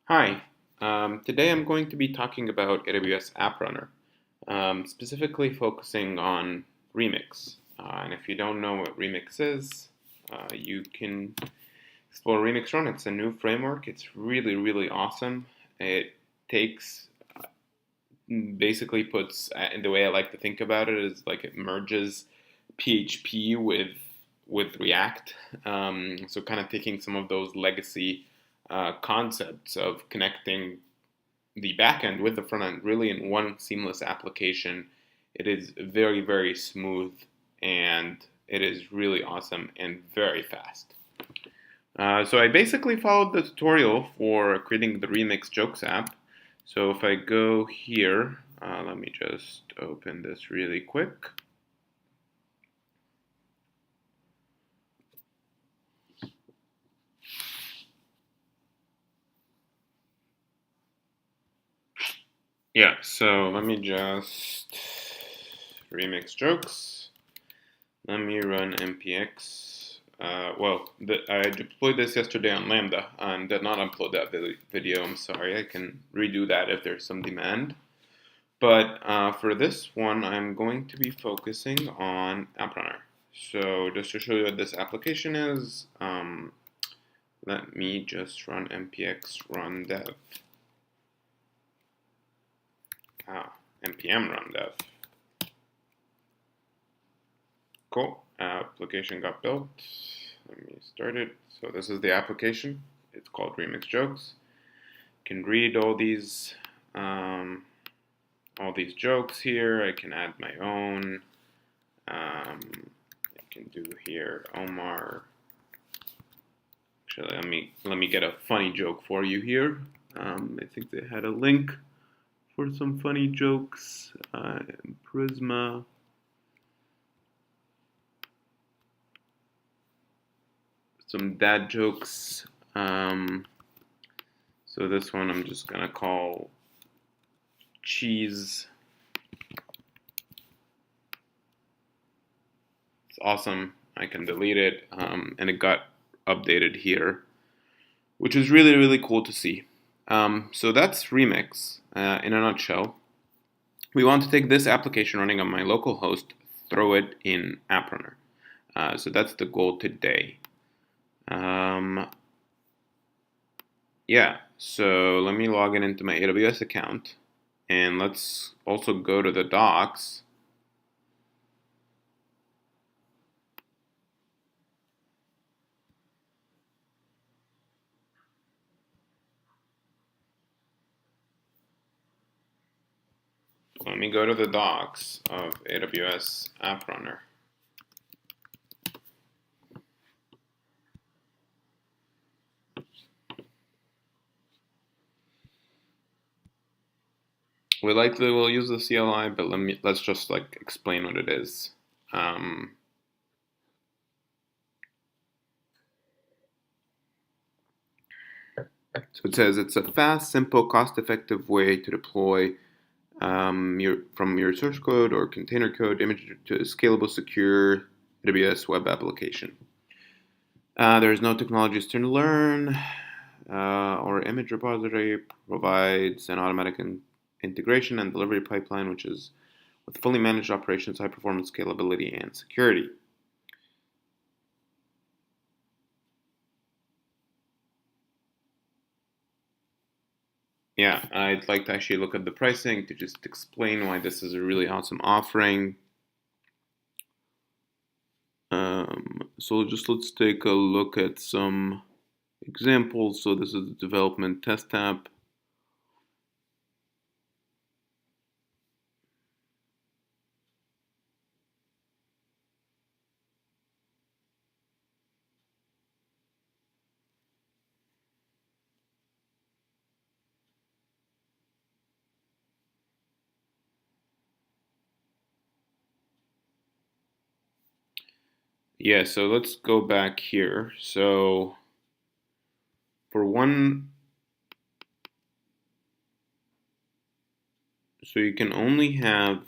Hi, today I'm going to be talking about AWS AppRunner, specifically focusing on Remix. And if you don't know what Remix is, you can explore Remix Run. It's a new framework. It's really, really awesome. It takes, basically puts, the way I like to think about it is like it merges PHP with React. So kind of taking some of those legacy concepts of connecting the backend with the front end really in one seamless application. It is very, very smooth and it is really awesome and very fast. So I basically followed the tutorial for creating the Remix Jokes app. So if I go here, let me just open this really quick. Yeah, so let me just Remix Jokes. Let me run npx. I deployed this yesterday on Lambda and did not upload that video. I'm sorry. I can redo that if there's some demand. But for this one, I'm going to be focusing on AppRunner. So just to show you what this application is, let me just run npx run dev. npm run dev. Cool. Application got built. Let me start it. So this is the application. It's called Remix Jokes. You can read all these jokes here. I can add my own. I can do here Omar. Actually, let me get a funny joke for you here. I think they had a link for some funny jokes. Prisma. Some dad jokes. So this one I'm just gonna call cheese. It's awesome. I can delete it, and it got updated here, which is really, really cool to see. So that's Remix in a nutshell. We want to take this application running on my local host, throw it in AppRunner. So that's the goal today. Yeah, so let me log in into my AWS account, and let's also go to the docs. Let me go to the docs of AWS AppRunner. We likely will use the CLI, but let's just like explain what it is. So it says it's a fast, simple, cost-effective way to deploy from your source code or container code image to a scalable, secure AWS web application. There is no technology to learn or image repository, provides an automatic integration and delivery pipeline, which is with fully managed operations, high performance, scalability, and security. Yeah, I'd like to actually look at the pricing to just explain why this is a really awesome offering. So let's take a look at some examples. So this is the development test app. Yeah, so let's go back here. So for one, so you can only have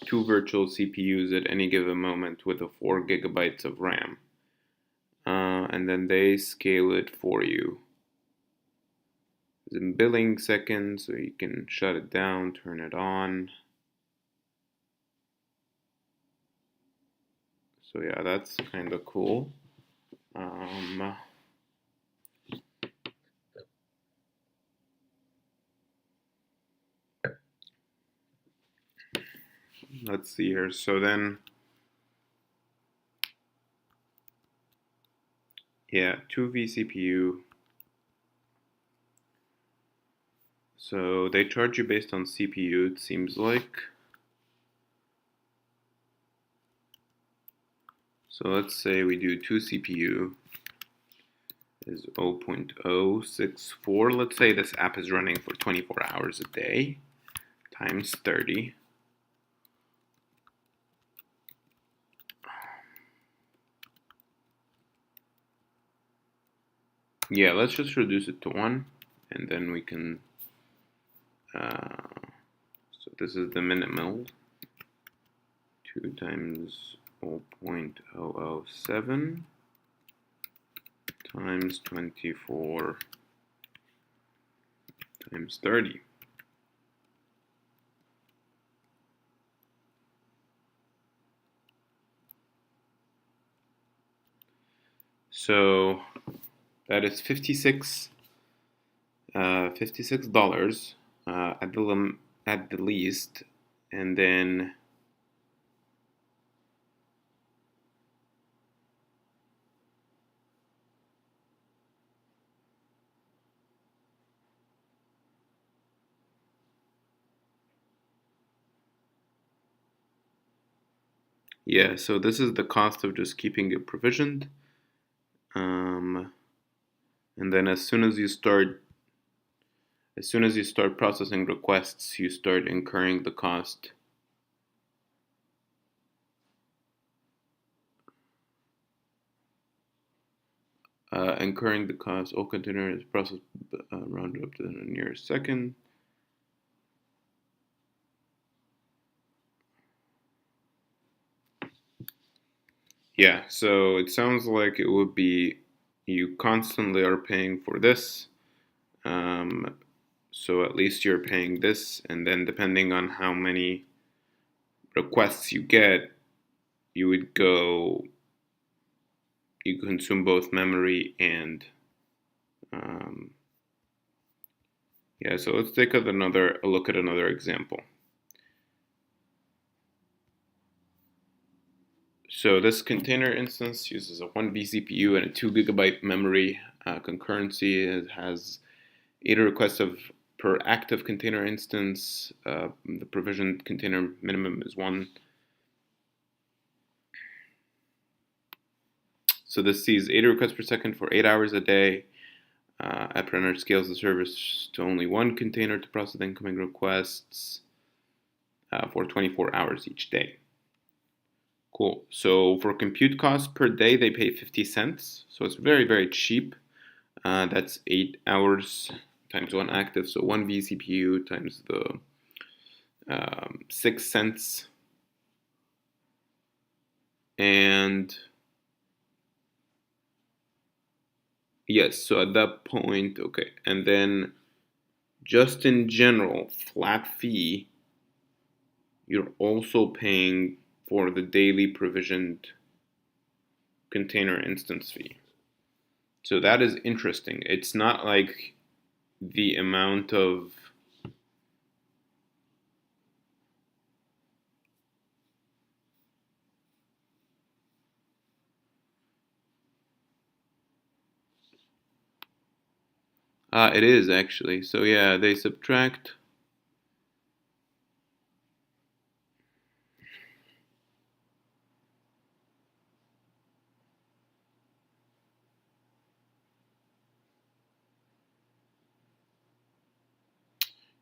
two virtual CPUs at any given moment with a 4 gigabytes of RAM. And then they scale it for you. It's in billing seconds, so you can shut it down, turn it on. So yeah, that's kind of cool. Let's see here. So then, yeah, 2 vCPU. So they charge you based on CPU, it seems like. So let's say we do 2 CPU is 0.064. Let's say this app is running for 24 hours a day times 30. Yeah, let's just reduce it to 1, and then we can, so this is the minimal, 2 times 0.007 times 24 times 30. So that is $56 at the least, and then yeah, so this is the cost of just keeping it provisioned. And then as soon as you start processing requests, you start incurring the cost. All containers processed rounded up to the nearest second. Yeah, so it sounds like it would be you constantly are paying for this. So at least you're paying this, and then depending on how many requests you get, you consume both memory and yeah. So let's take a look at another example. So this container instance uses a 1 vCPU and a 2 gigabyte memory concurrency. It has 80 requests per active container instance. The provisioned container minimum is 1. So this sees 80 requests per second for 8 hours a day. AppRunner scales the service to only 1 container to process incoming requests for 24 hours each day. Cool. So for compute costs per day, they pay 50 cents. So it's very, very cheap. That's 8 hours times 1 active. So 1 vCPU times the 6 cents. And yes, so at that point, okay. And then just in general, flat fee, you're also paying for the daily provisioned container instance fee. So that is interesting. It's not like the amount of it is actually. So yeah, they subtract.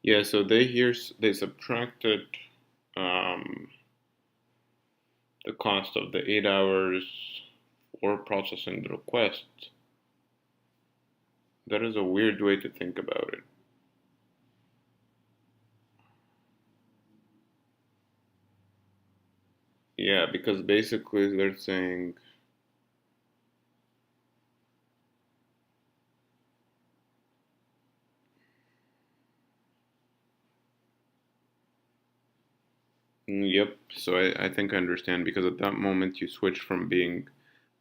Yeah, so they subtracted the cost of the 8 hours for processing the request. That is a weird way to think about it. Yeah, because basically they're saying Yep. So I think I understand because at that moment you switch from being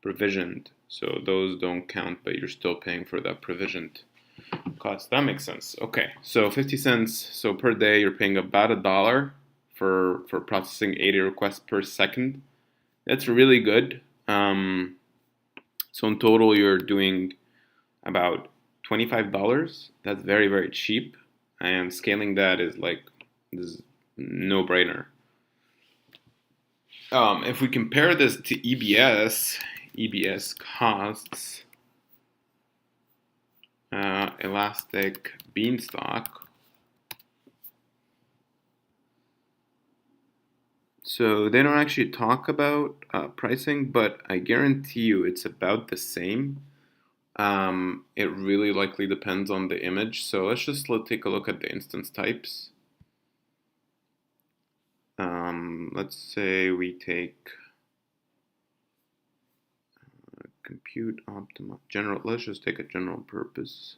provisioned. So those don't count, but you're still paying for that provisioned cost. That makes sense. Okay. So 50 cents. So per day you're paying about $1 for processing 80 requests per second. That's really good. So in total you're doing about $25. That's very, very cheap. And scaling that is like this no brainer. If we compare this to EBS costs Elastic Beanstalk. So they don't actually talk about pricing, but I guarantee you it's about the same. It really likely depends on the image. So let's take a look at the instance types. Let's say we take compute optima general. Let's just take a general purpose.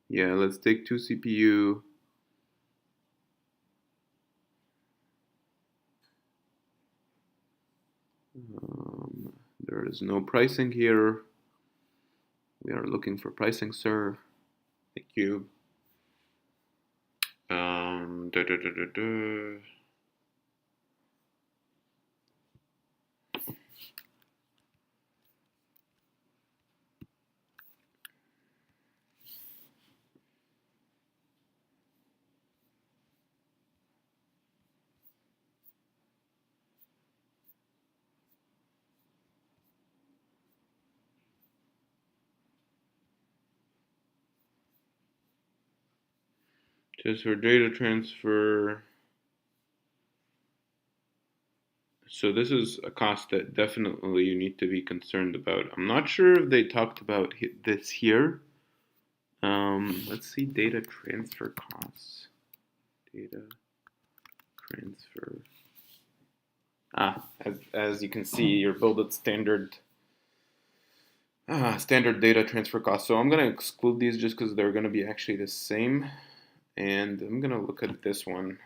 Yeah, let's take 2 CPU. There is no pricing here. We are looking for pricing, sir. Thank you. Da, da, da, da, da. Just for data transfer. So this is a cost that definitely you need to be concerned about. I'm not sure if they talked about this here. Let's see data transfer costs. Data transfer. As you can see, you're billed at standard data transfer costs. So I'm gonna exclude these just because they're gonna be actually the same. And I'm gonna look at this one.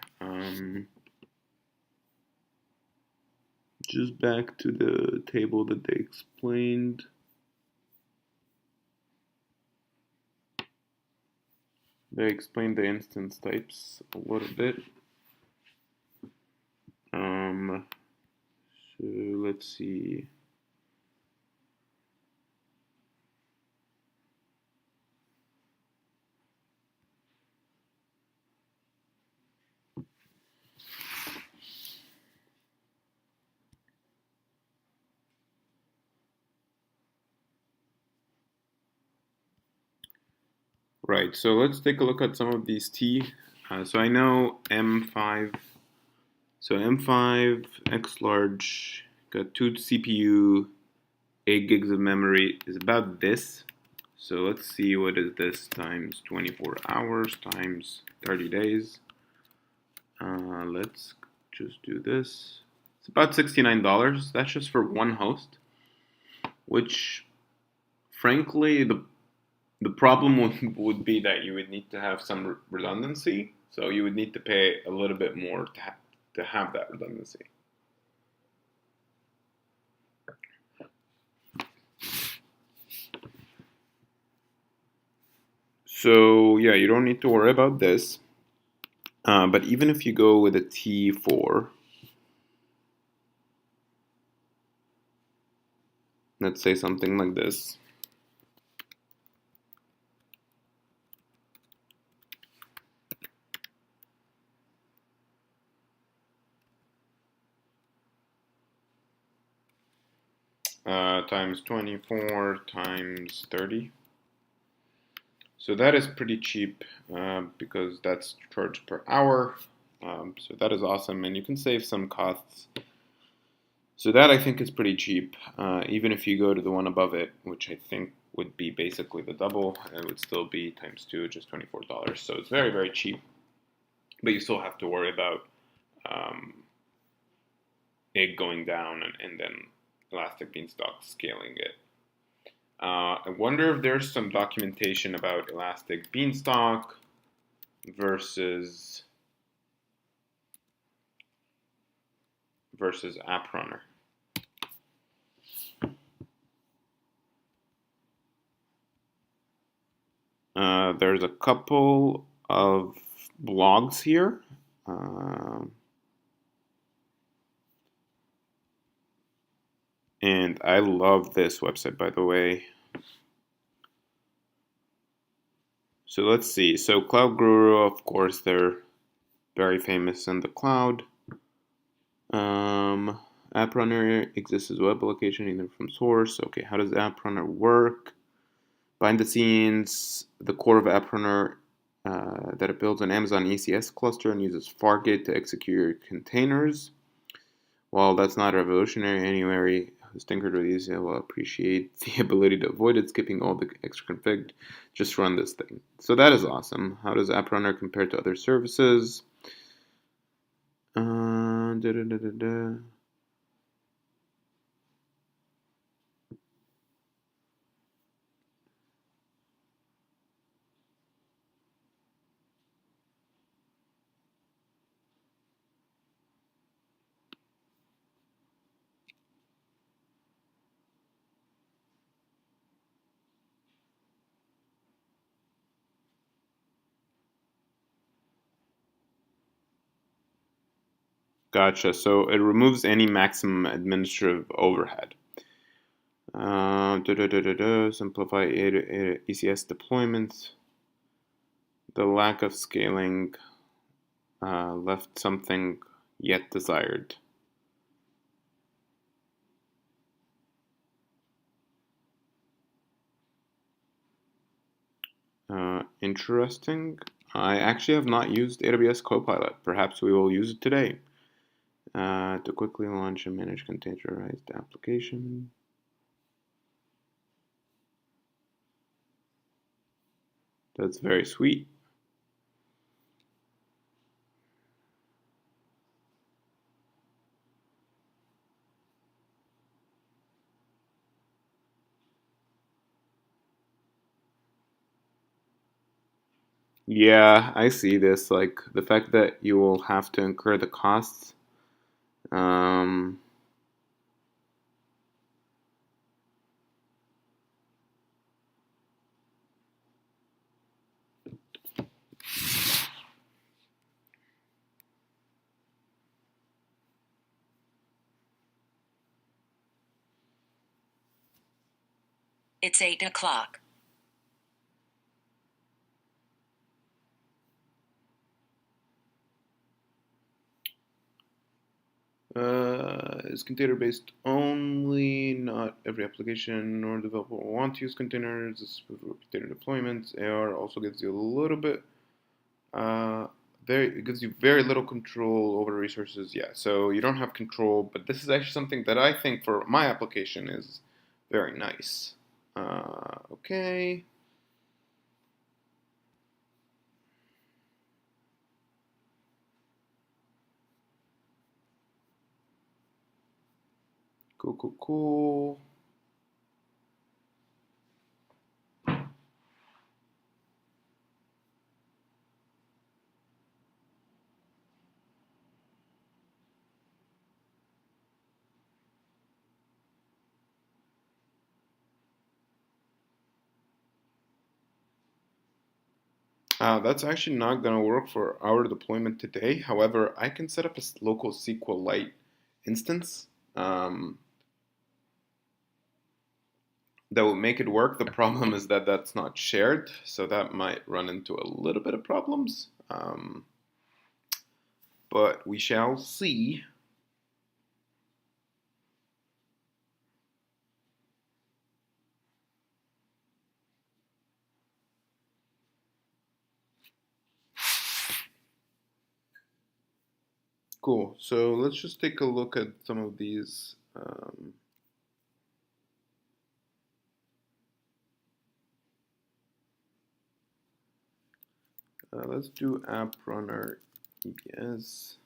Just back to the table that they explained. They explained the instance types a little bit. So let's see. Right, so let's take a look at some of these T. So I know M5. So M5 X large got 2 CPU, 8 gigs of memory is about this. So let's see what is this times 24 hours times 30 days. Let's just do this. It's about $69. That's just for one host, which frankly the problem would be that you would need to have some redundancy. So you would need to pay a little bit more to have that redundancy. So yeah, you don't need to worry about this. But even if you go with a T4, let's say something like this. Times 24 times 30. So that is pretty cheap because that's charged per hour. So that is awesome, and you can save some costs. So that I think is pretty cheap. Even if you go to the one above it, which I think would be basically the double, it would still be times 2, just $24. So it's very, very cheap. But you still have to worry about um, it going down and then Elastic Beanstalk scaling it. I wonder if there's some documentation about ElasticBeanstalk versus AppRunner. There's a couple of blogs here. And I love this website, by the way. So let's see. So Cloud Guru, of course, they're very famous in the cloud. AppRunner exists as a web application, either from source. Okay, how does AppRunner work? Behind the scenes, the core of AppRunner that it builds an Amazon ECS cluster and uses Fargate to execute your containers. While that's not revolutionary anyway, who's tinkered with ECS will appreciate the ability to avoid it, skipping all the extra config. Just run this thing. So that is awesome. How does AppRunner compare to other services? Gotcha. So it removes any maximum administrative overhead. Simplify ECS deployments. The lack of scaling left something yet desired. Interesting. I actually have not used AWS Copilot. Perhaps we will use it today. To quickly launch and manage containerized application. That's very sweet. Yeah, I see this. Like the fact that you will have to incur the costs. Um, It's 8 o'clock. Is container based only? Not every application or developer will want to use containers. This is for container deployments. AR also gives you a little bit. It gives you very little control over resources. Yeah, so you don't have control, but this is actually something that I think for my application is very nice. Okay. Cool. That's actually not going to work for our deployment today. However, I can set up a local SQLite instance that will make it work. The problem is that that's not shared, so that might run into a little bit of problems. But we shall see. Cool. So let's just take a look at some of these. Let's do AppRunner EBS.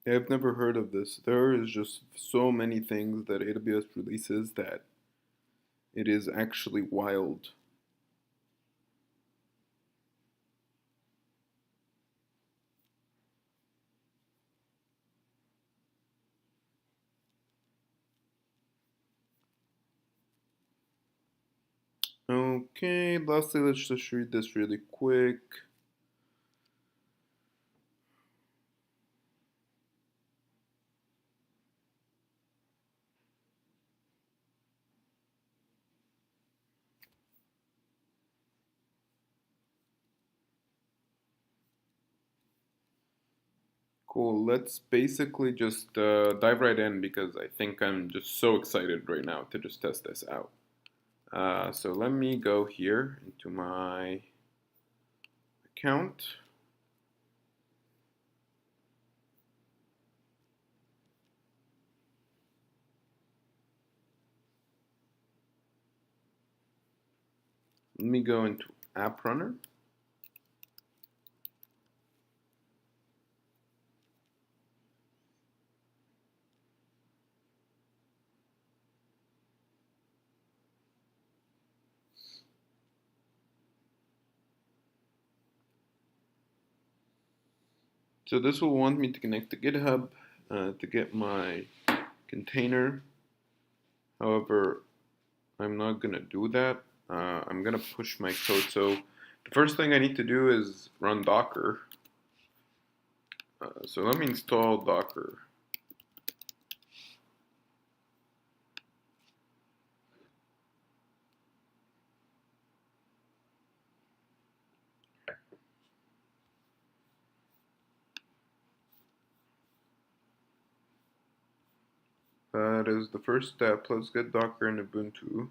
I've never heard of this. There is just so many things that AWS releases that it is actually wild. Okay, lastly, let's just read this really quick. Cool, let's basically just dive right in because I think I'm just so excited right now to just test this out. So let me go here into my account. Let me go into AppRunner. So this will want me to connect to GitHub to get my container. However, I'm not gonna do that. I'm gonna push my code. So the first thing I need to do is run Docker. So let me install Docker. That is the first step. Let's get Docker in Ubuntu.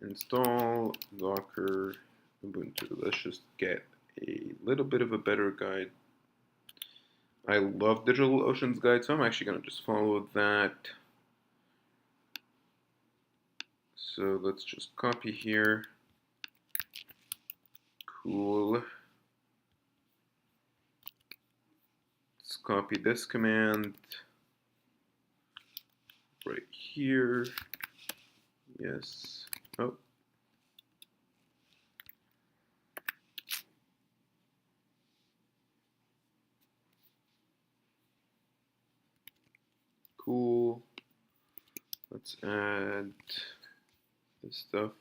Install Docker Ubuntu. Let's just get a little bit of a better guide. I love DigitalOcean's guide, so I'm actually going to just follow that. So let's just copy here. Cool. Let's copy this command right here. Yes. Oh. Cool. Let's add this stuff.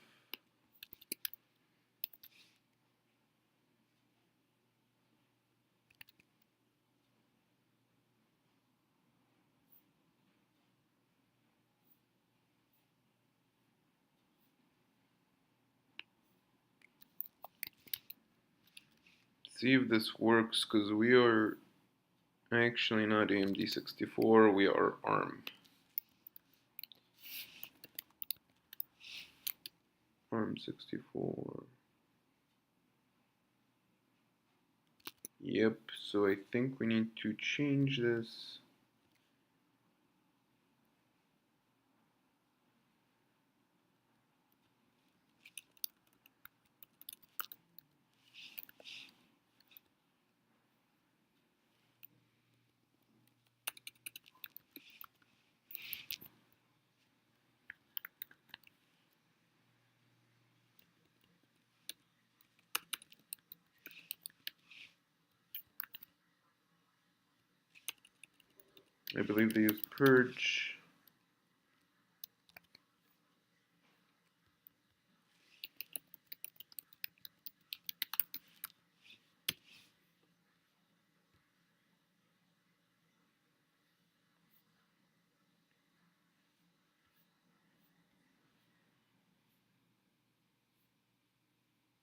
See if this works, because we are actually not AMD 64, we are ARM. ARM 64. Yep, so I think we need to change this. I believe they use purge.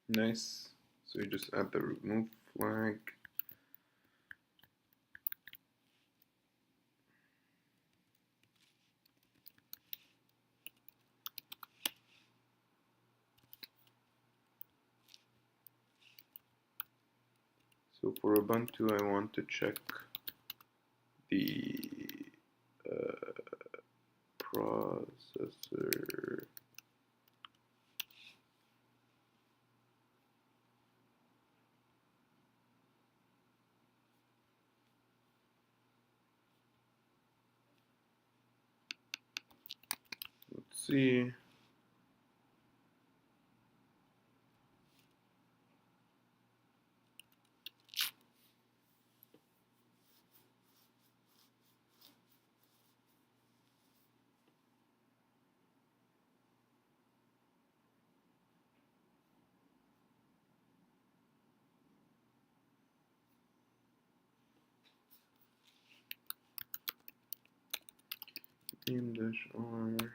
Nice. So you just add the remove flag. So for Ubuntu, I want to check the browser. Let's see. -r.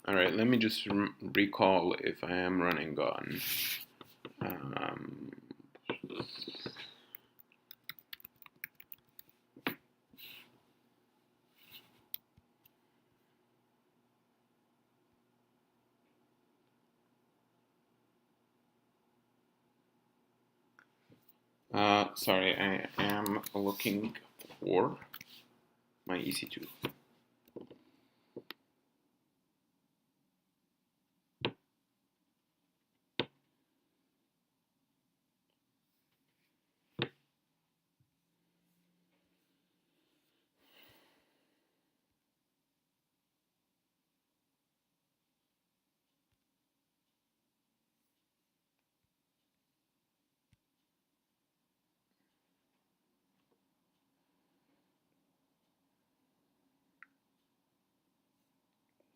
All right, let me just recall if I am running on sorry, I am looking for my EC2.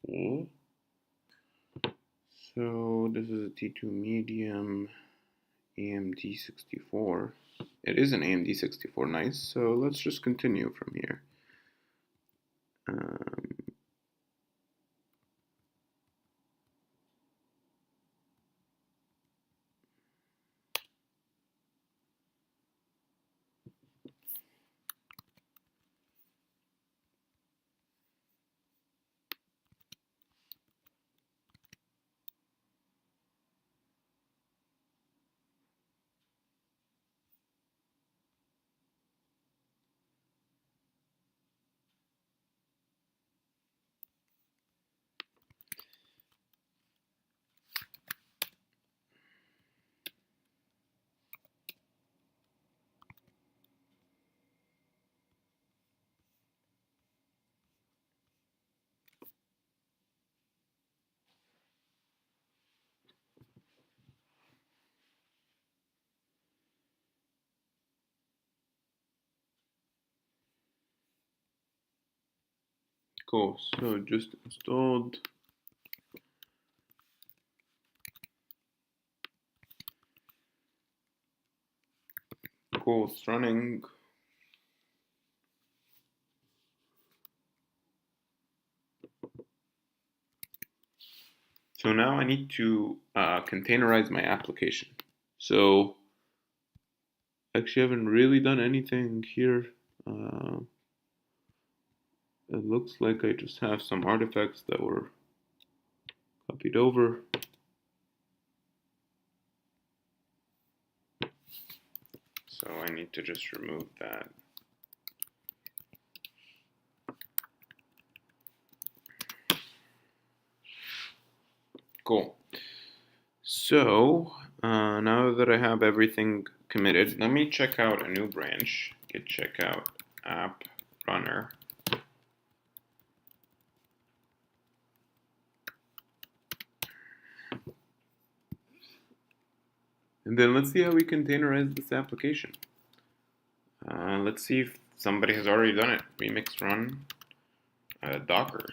Cool. So this is a T2 medium AMD 64. It is an AMD 64, nice. So let's just continue from here. Cool, so just installed. Cool, it's running. So now I need to containerize my application. So actually I haven't really done anything here. It looks like I just have some artifacts that were copied over. So I need to just remove that. Cool. So now that I have everything committed, let me check out a new branch. Git checkout AppRunner. And then let's see how we containerize this application. Let's see if somebody has already done it. Remix run Docker.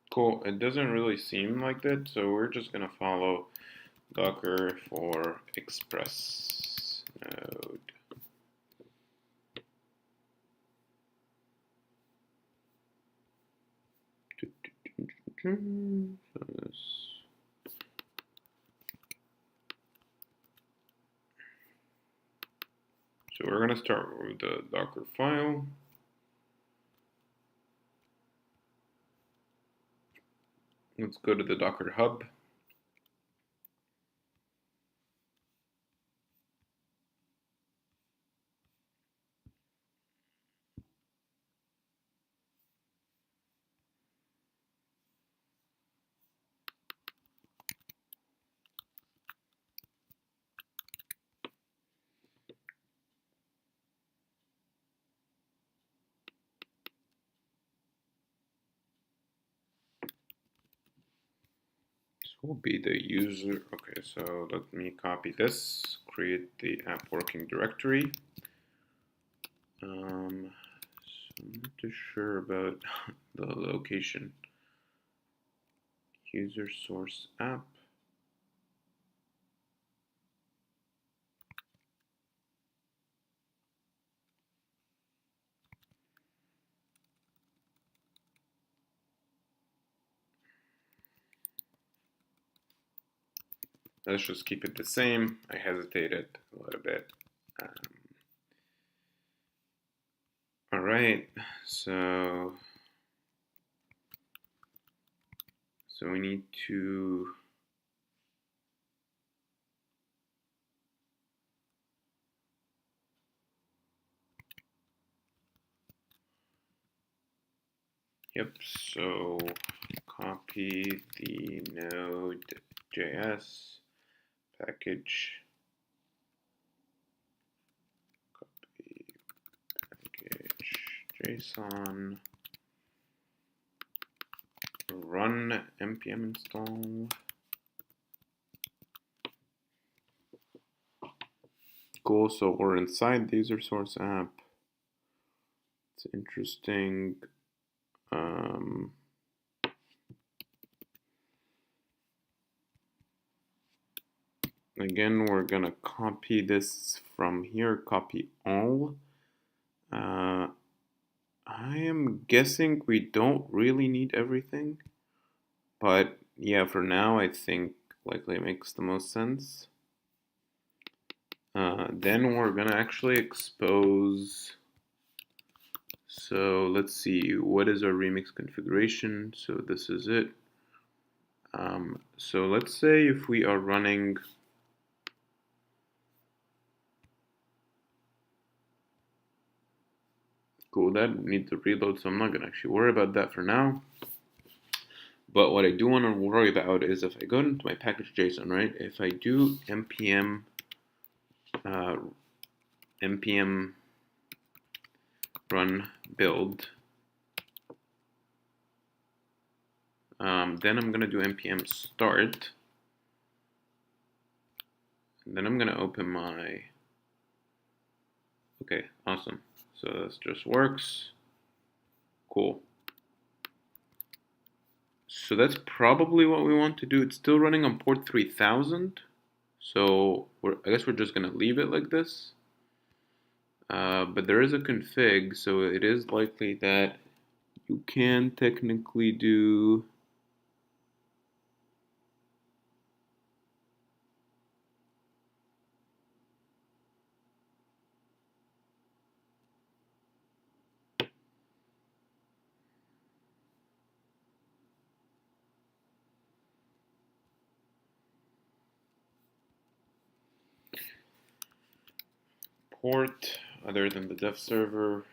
Cool, it doesn't really seem like that, so we're just gonna follow Docker for Express node. So we're going to start with the Docker file. Let's go to the Docker hub. This will be the user. Okay, so let me copy this, create the app working directory. So I'm not too sure about the location. User source app. Let's just keep it the same. I hesitated a little bit. All right, so we need to so copy the Node.js package, copy package JSON, run npm install. Cool, so we're inside the user source app. It's interesting. Again, we're gonna copy this from here, copy all. I am guessing we don't really need everything, but yeah, for now I think likely it makes the most sense. Then we're gonna actually expose. So let's see, what is our remix configuration? So this is it. So let's say if we are running cool, that needs to reload, so I'm not gonna actually worry about that for now. But what I do want to worry about is if I go into my package JSON, right? If I do npm npm run build, then I'm gonna do npm start, and then I'm gonna open my. Okay, awesome. So this just works. Cool. So that's probably what we want to do. It's still running on port 3000. So I guess we're just going to leave it like this. But there is a config, so it is likely that you can technically do port other than the dev server.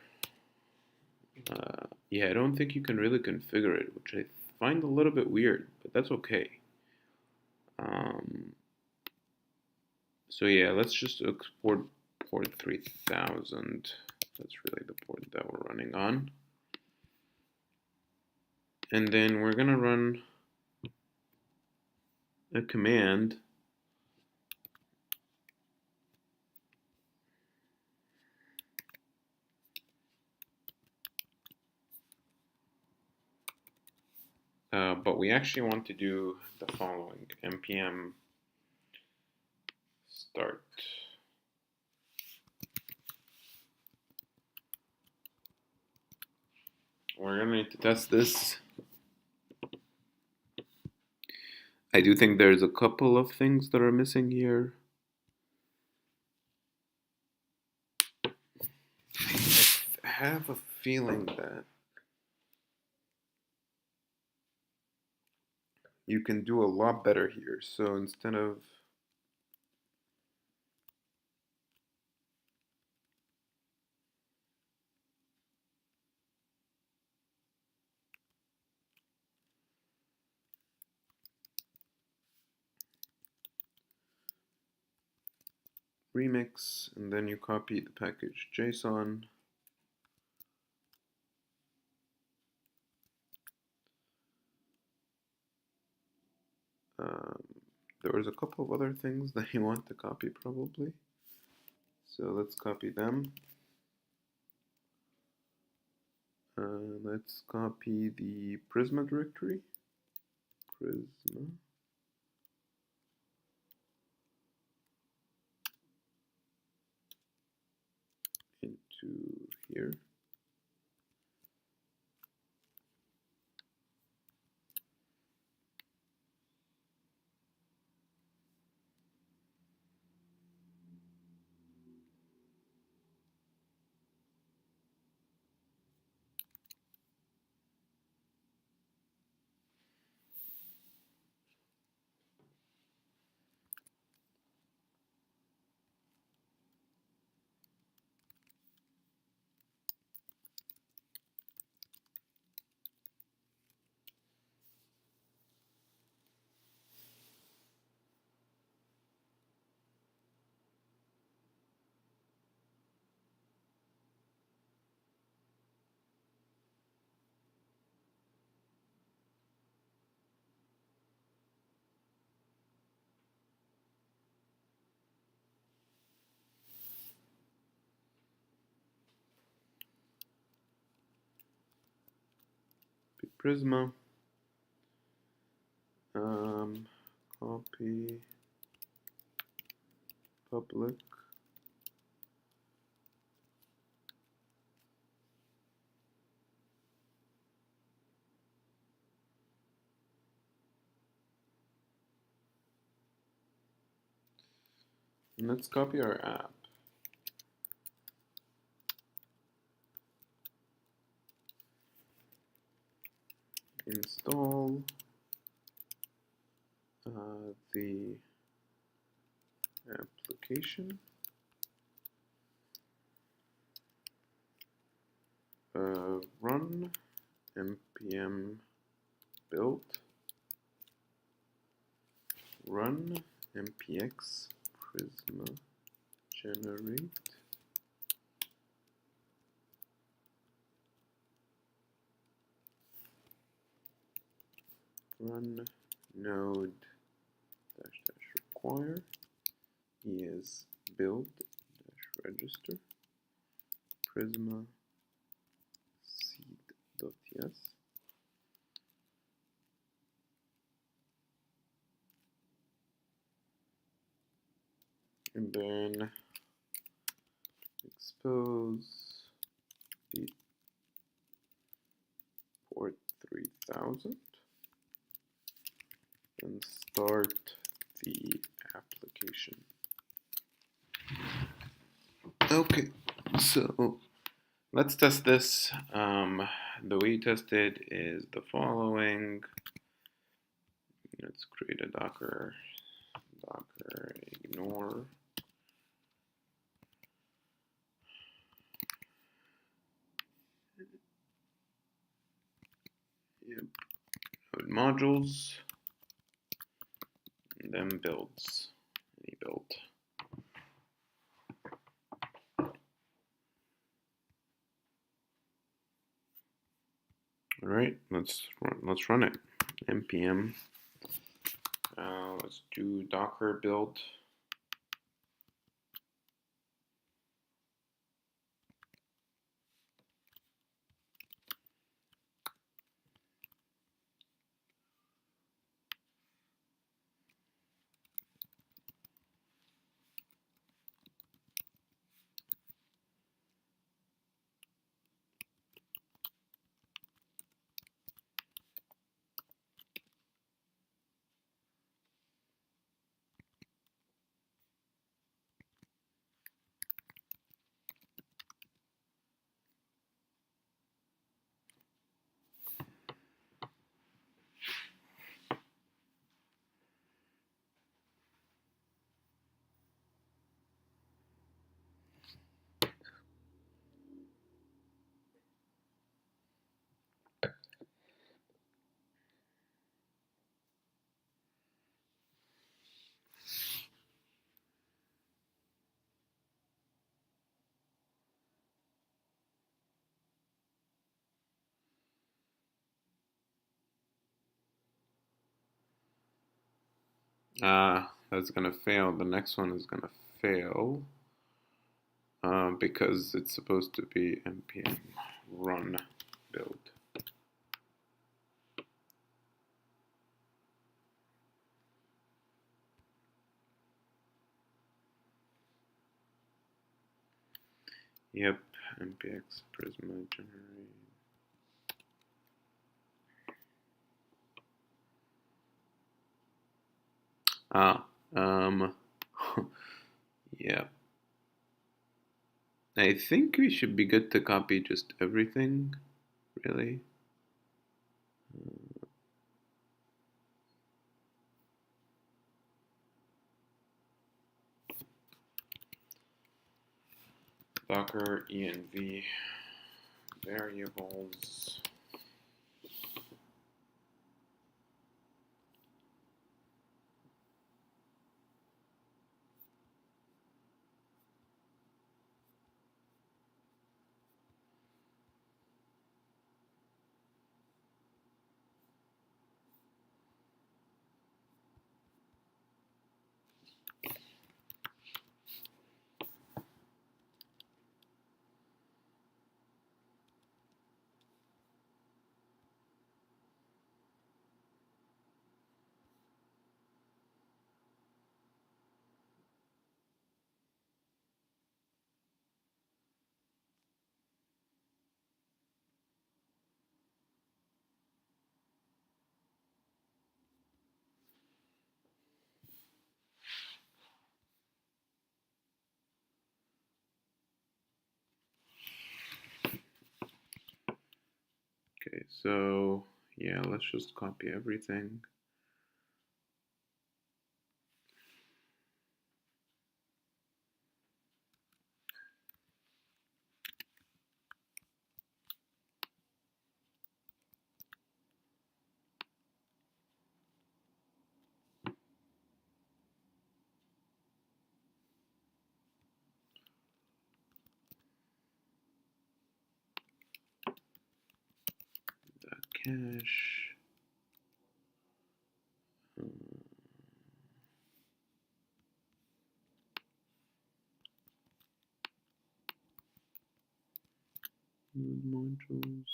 Yeah, I don't think you can really configure it, which I find a little bit weird, but that's okay. So yeah, let's just export port 3000. That's really the port that we're running on. And then we're gonna run a command but we actually want to do the following: npm start. We're gonna need to test this. I do think there's a couple of things that are missing here. I have a feeling that you can do a lot better here. So instead of remix, and then you copy the package JSON. There was a couple of other things that you want to copy probably. So let's copy them. Let's copy the Prisma directory. Prisma. Into here. Prisma. Copy public. And let's copy our app. Install the application. Run npm build. Run npx prisma generate. Run node dash dash require is build dash register prisma seed.ts. And then expose the port 3000 and start the application. Okay, so let's test this. The way you test it is the following. Let's create a docker ignore. Yep. Node modules, and then builds. Any build. All right, let's run it. npm. Let's do docker build. That's gonna fail. The next one is gonna fail because it's supposed to be npm run build. Yep, npx prisma generate. Ah, yeah. I think we should be good to copy just everything, really. Docker env variables. Okay, so yeah, let's just copy everything. Cache. Node modules.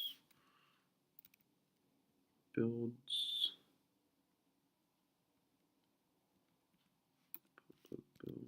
Builds. Build.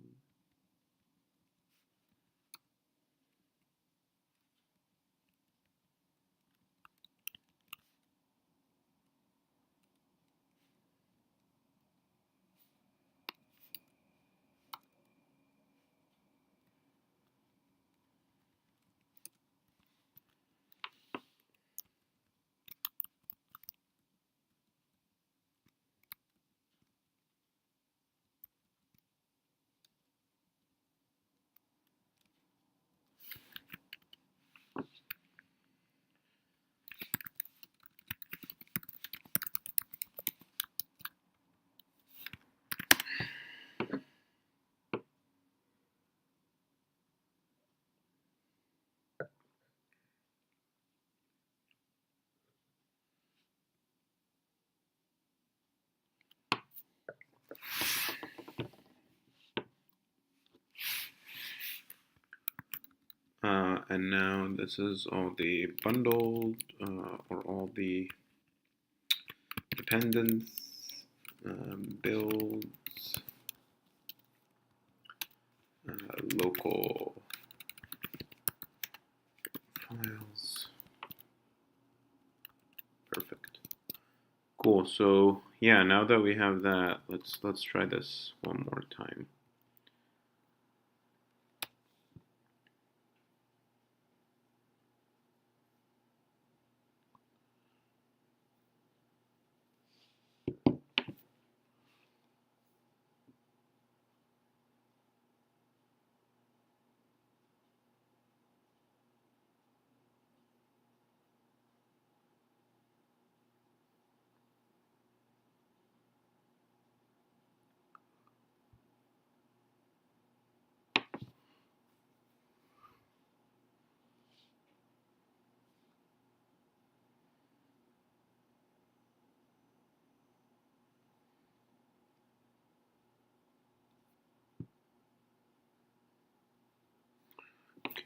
And now this is all the bundled or all the dependents, builds, local files. Perfect. Cool. So yeah, now that we have that, let's try this one more time.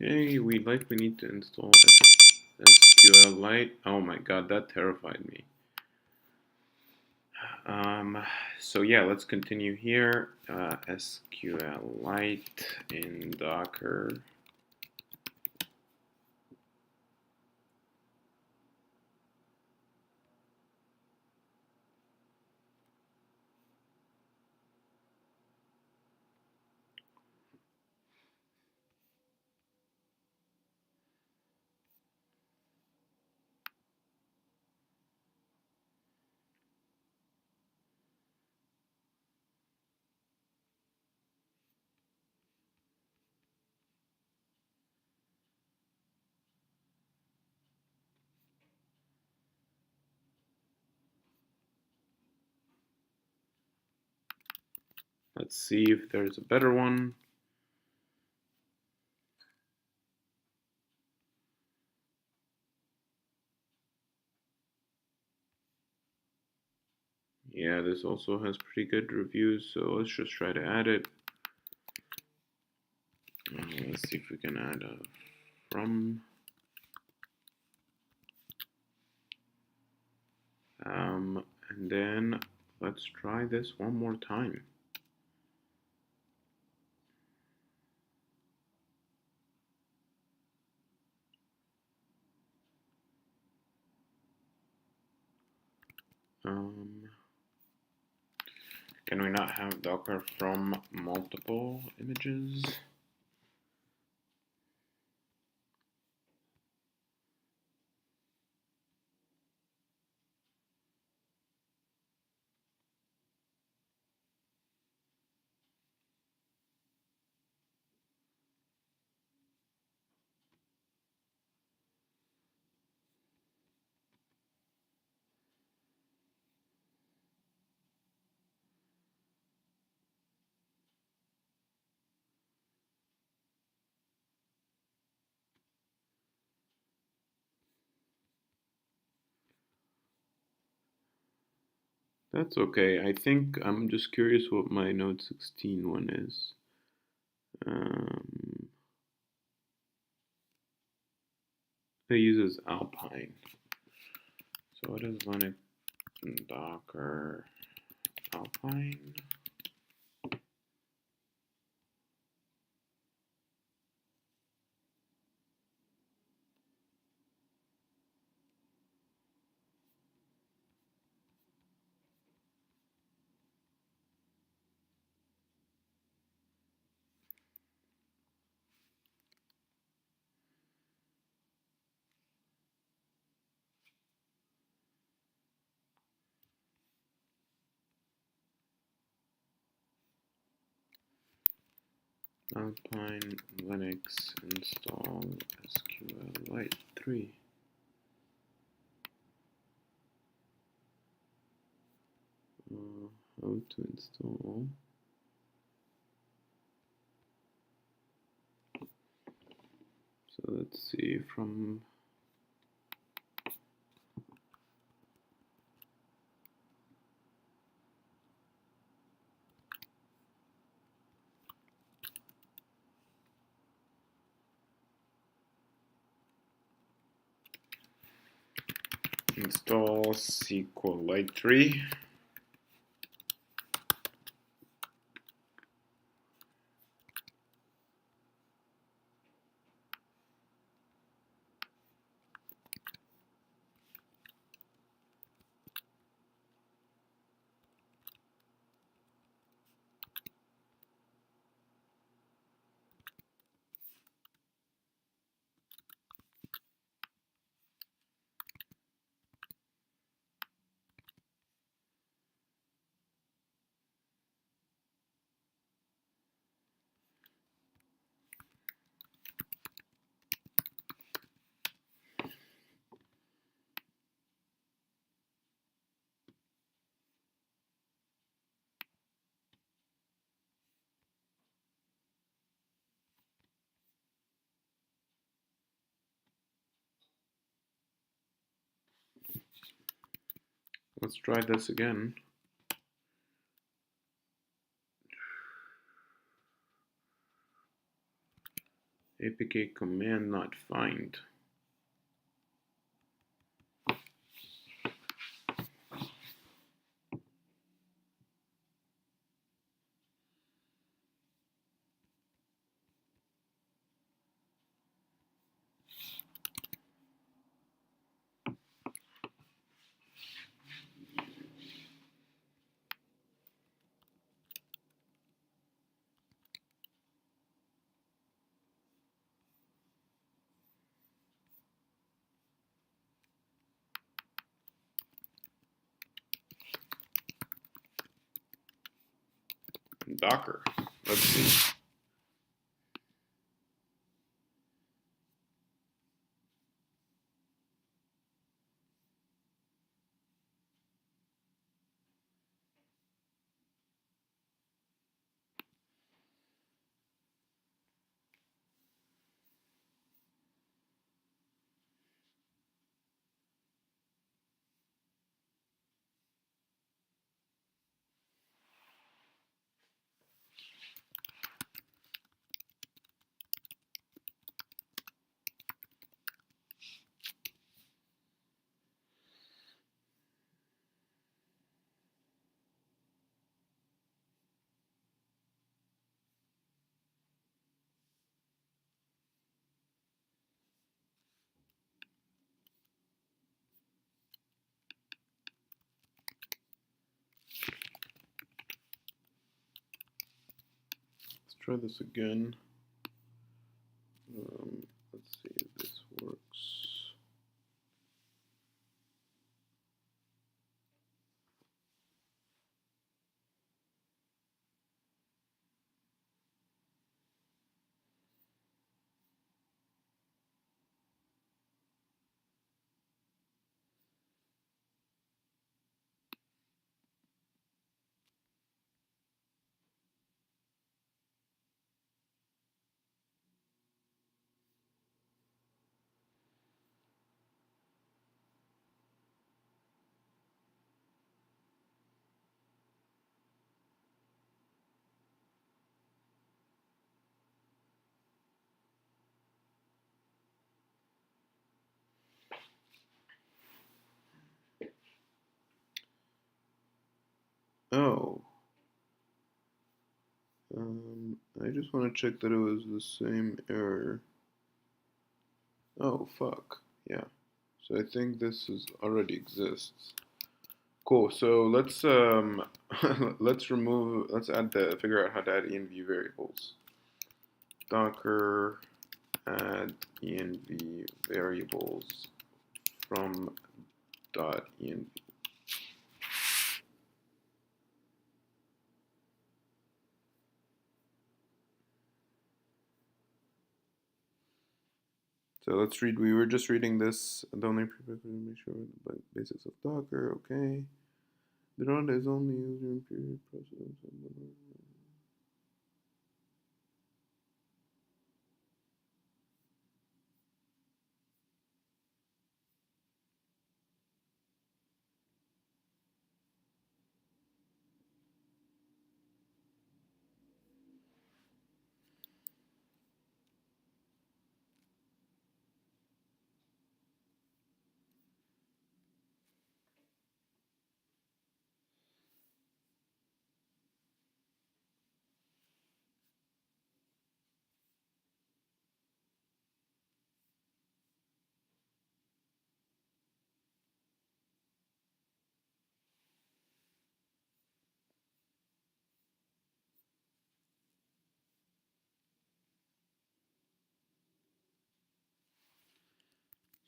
Okay, we likely need to install SQLite. Oh my god, that terrified me. So yeah, let's continue here. SQLite in Docker. Let's see if there's a better one. Yeah, this also has pretty good reviews, so let's just try to add it. Let's see if we can add a from. And then let's try this one more time. Can we not have Docker from multiple images? That's okay. I think I'm just curious what my Node 16 one is. It uses Alpine. So what is Linux Docker Alpine? Alpine Linux install SQLite 3. How to install? So let's see from install SQLite 3. Let's try this again. APK command not find. Docker. Let's see. Let's try this again. Let's see if this works. Oh, I just want to check that it was the same error. Oh, fuck. Yeah. So I think this already exists. Cool. So let's let's figure out how to add env variables. Docker add env variables from .env. So let's read. We were just reading this. Don't make sure the basics of Docker. Okay. The run is only user in period process.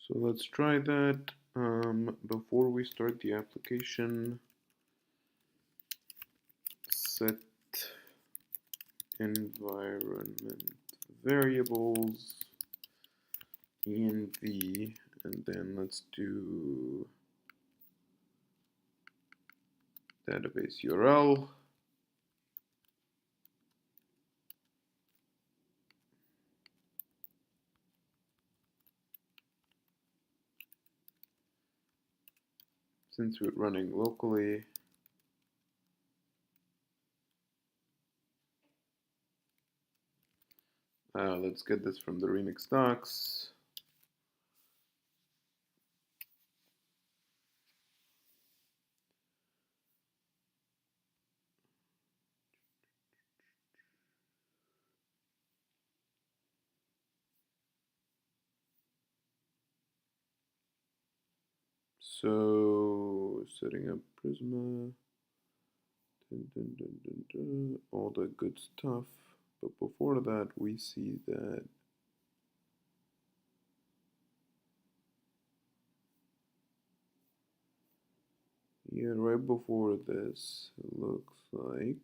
So let's try that. Before we start the application, set environment variables env, and then let's do database URL. Since we're running locally, Let's get this from the remix docs. So setting up Prisma, all the good stuff. But before that, we see that right before this, it looks like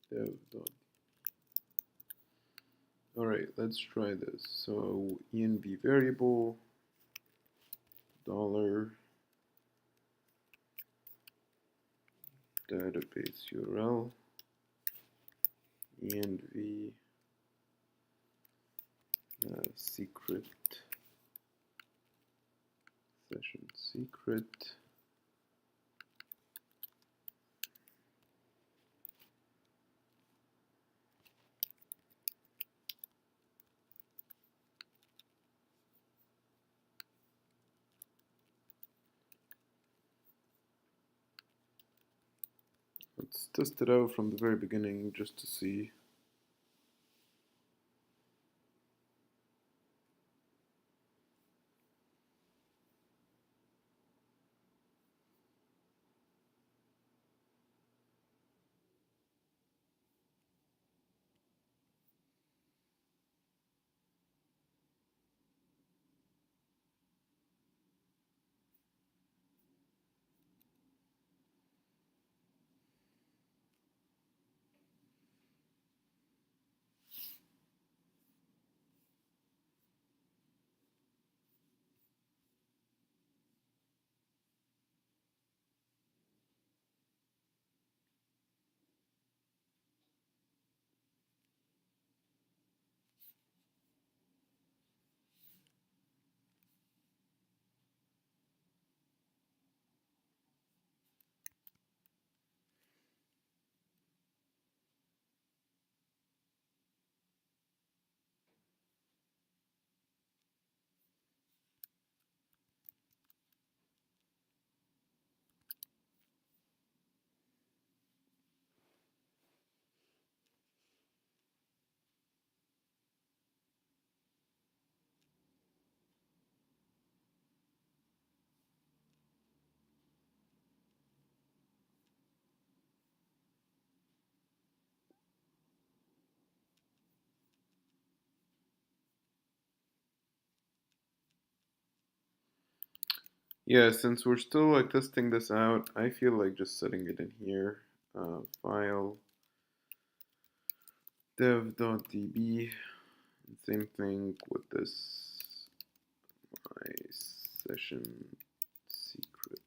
dev dot. All right, let's try this. So env variable dollar database URL env secret session secret. Let's test it out from the very beginning just to see. Yeah, since we're still testing this out, I feel like just setting it in here. File dev.db. Same thing with this. My session secret.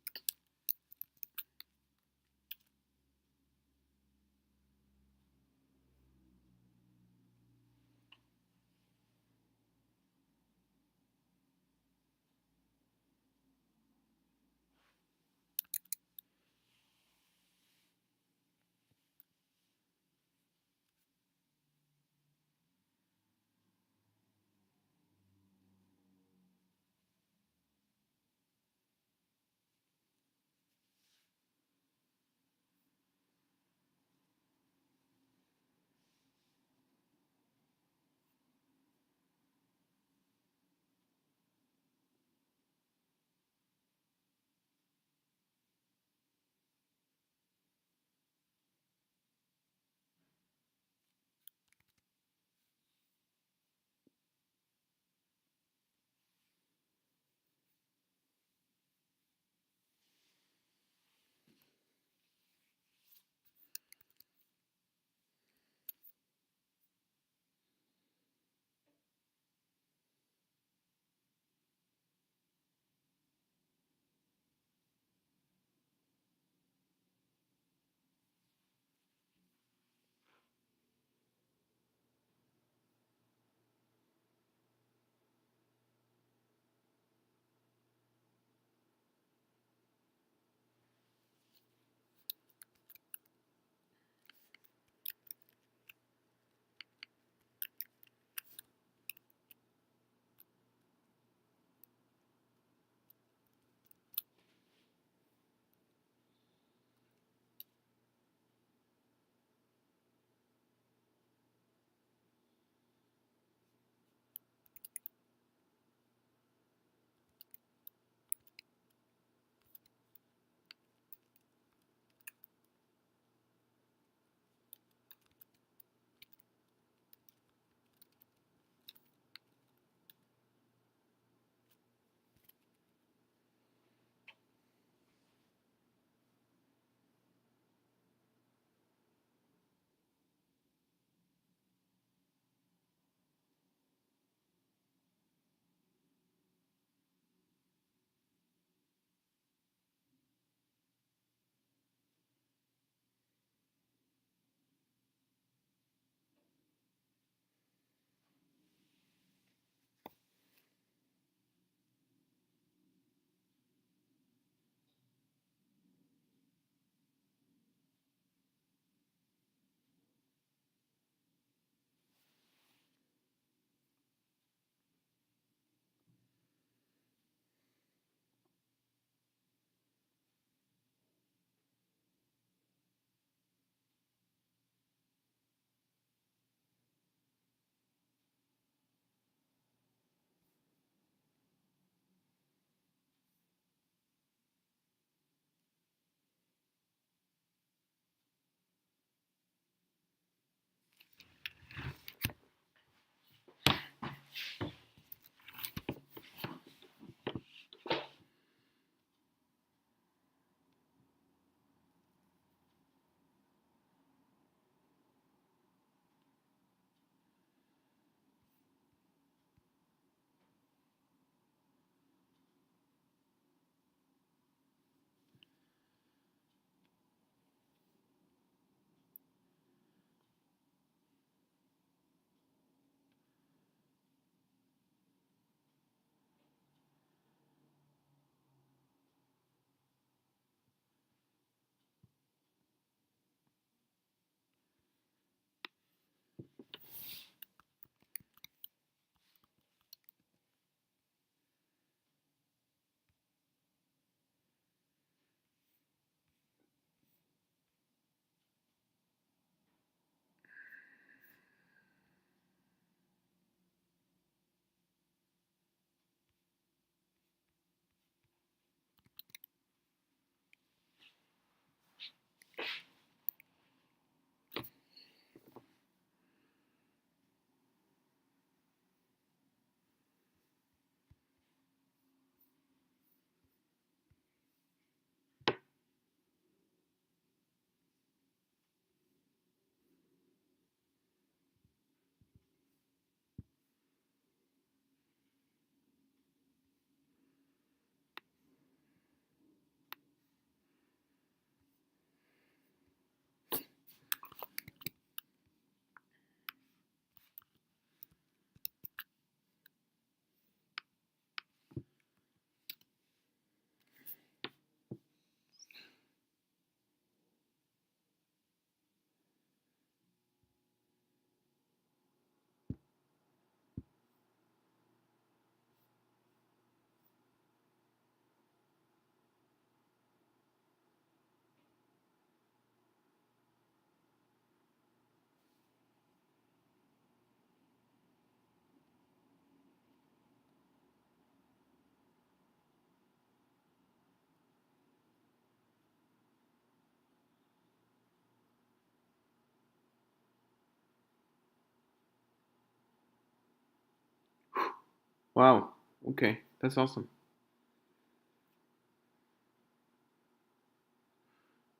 Wow. Okay, that's awesome.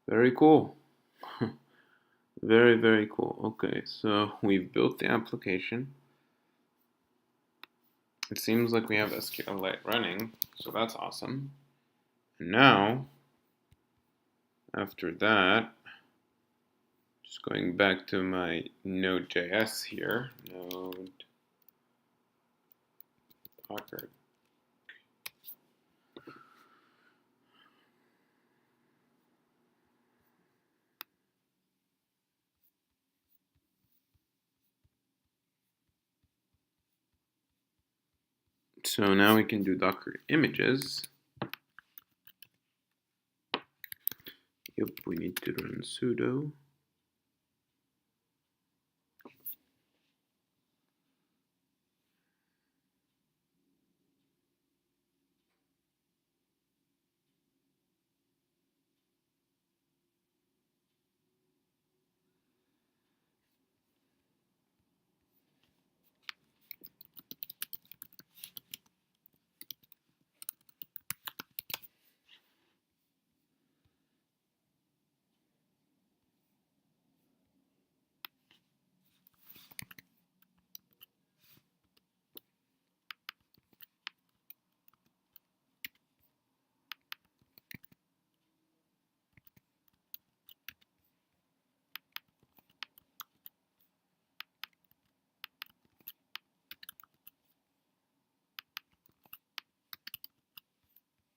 Very cool. Very, very cool. Okay, so we've built the application. It seems like we have SQLite running, so that's awesome. And now, after that, just going back to my Node.js here, Node Docker. So now we can do Docker images. Yep, we need to run sudo.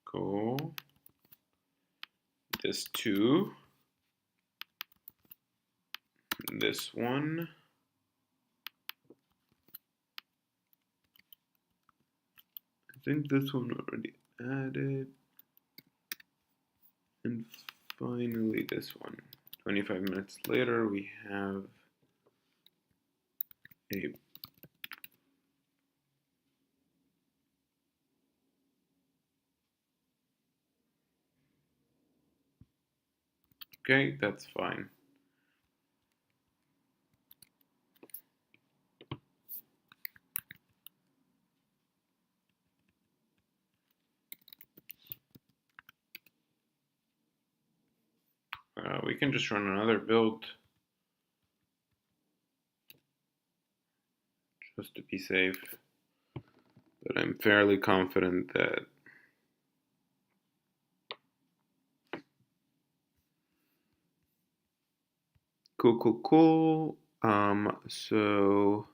Cool. This two. This one. I think this one already added. And finally this one. 25 minutes later, we have a okay, that's fine. We can just run another build just to be safe, but I'm fairly confident that cool. So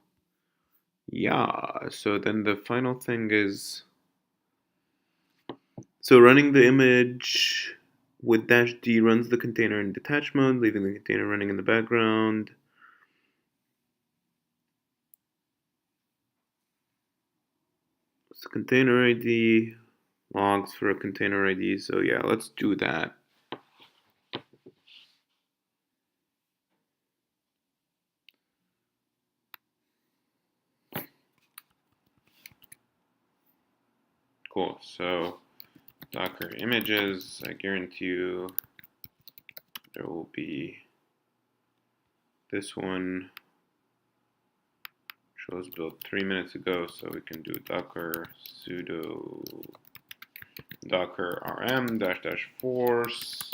yeah, so then the final thing is, so running the image with dash D runs the container in detach mode, leaving the container running in the background. It's the container ID, logs for a container ID. So yeah, let's do that. Cool. So Docker images, I guarantee you there will be this one was built 3 minutes ago, so we can do docker sudo docker rm dash dash force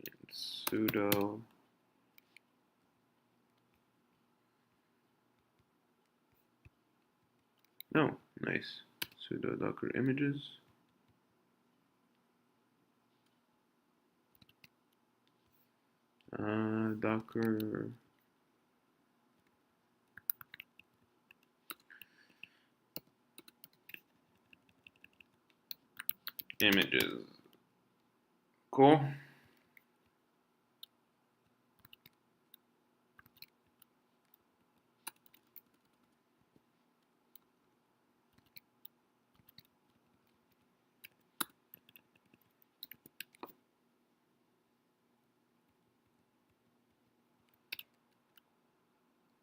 and sudo nice sudo docker images. Docker images. Cool.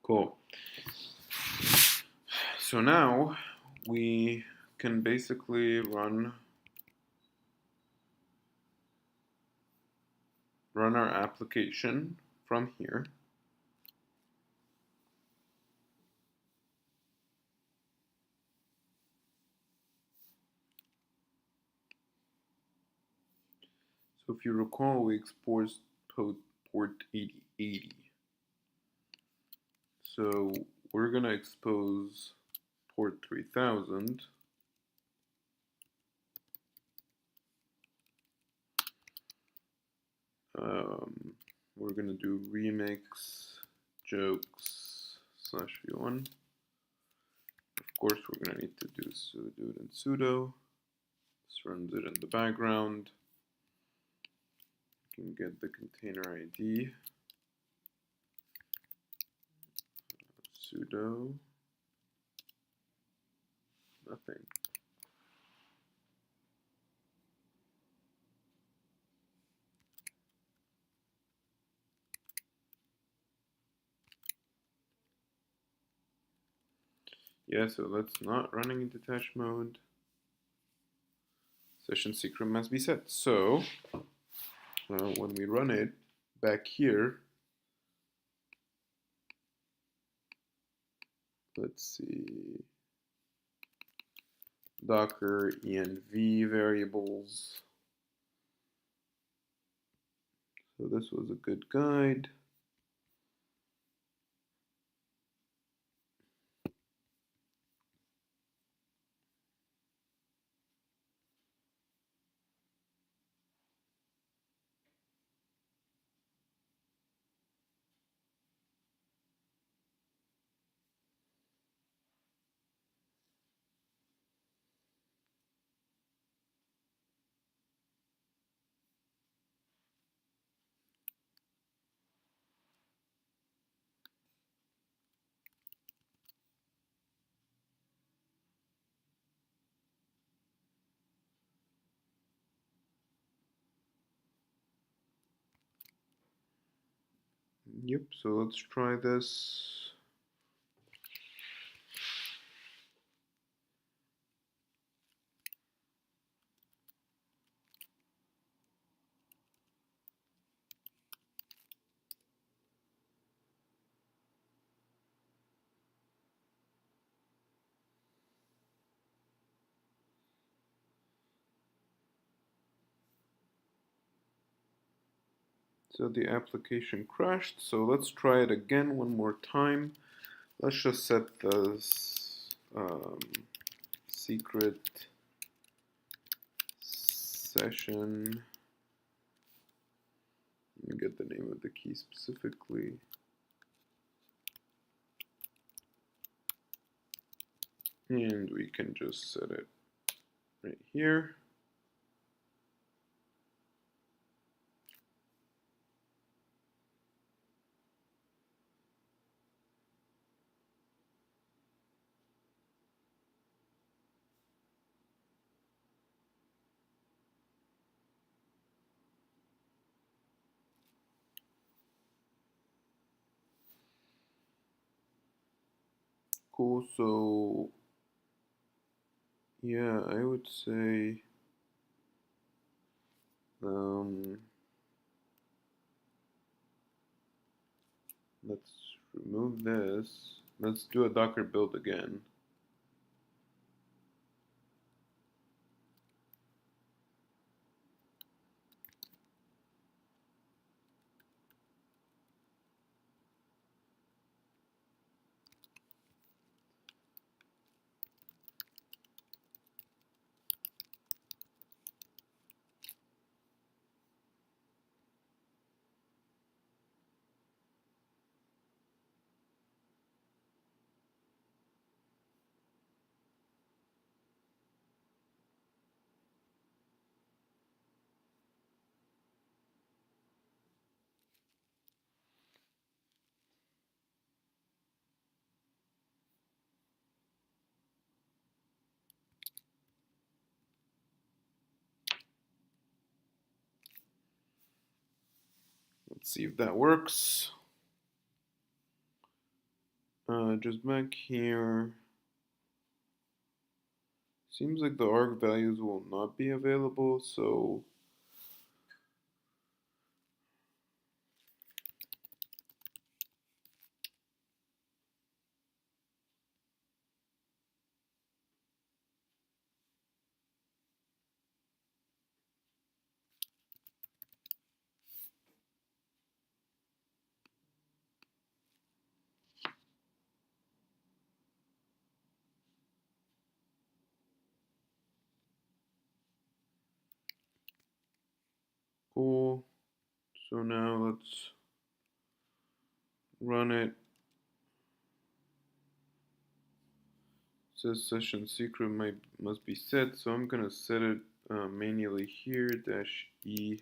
Cool. So now we can basically run our application from here. So if you recall, we exported port 8080. So we're going to expose port 3000. We're going to do remix jokes slash v1. Of course, we're going to need to do it in sudo. This runs it in the background. You can get the container ID. Sudo. Nothing. Yeah, so that's not running in detached mode. Session secret must be set. So when we run it back here, let's see, docker env variables. So this was a good guide. Yep, so let's try this. So the application crashed, so let's try it again one more time. Let's just set this secret session. Let me get the name of the key specifically. And we can just set it right here. Cool, so yeah, I would say let's remove this. Let's do a Docker build again. Let's see if that works. Just back here. Seems like the arg values will not be available, so Cool. So now let's run it. It says session secret must be set, so I'm gonna set it manually here. -e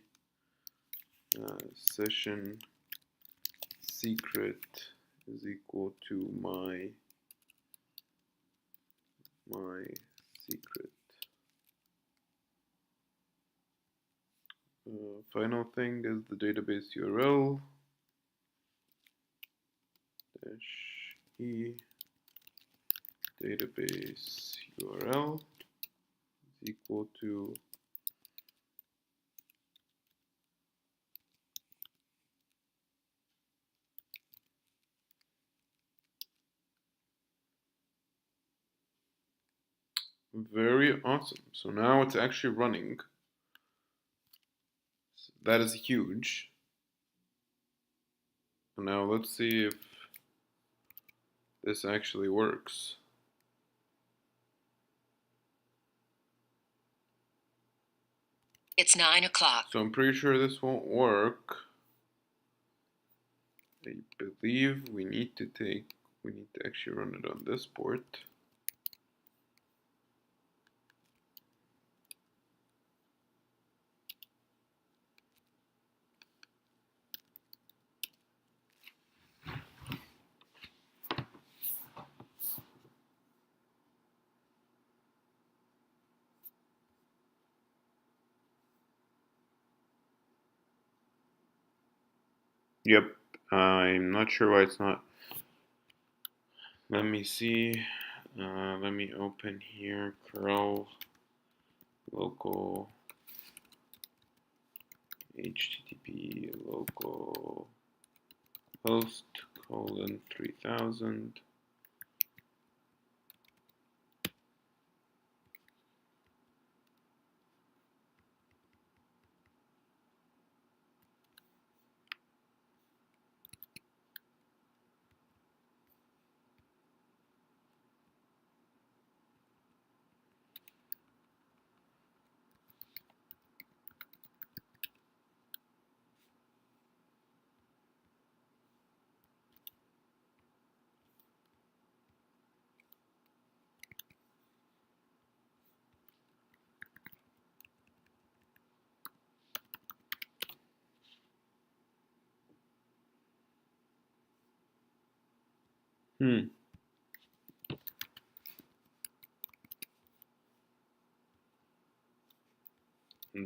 session secret is equal to my secret. Final thing is the database URL -e database URL is equal to very awesome. So now it's actually running. So that is huge. Now let's see if this actually works. It's 9 o'clock. So I'm pretty sure this won't work. I believe we need to actually run it on this port. Yep, I'm not sure why it's not. Let me see. Let me open here curl local http local host :3000.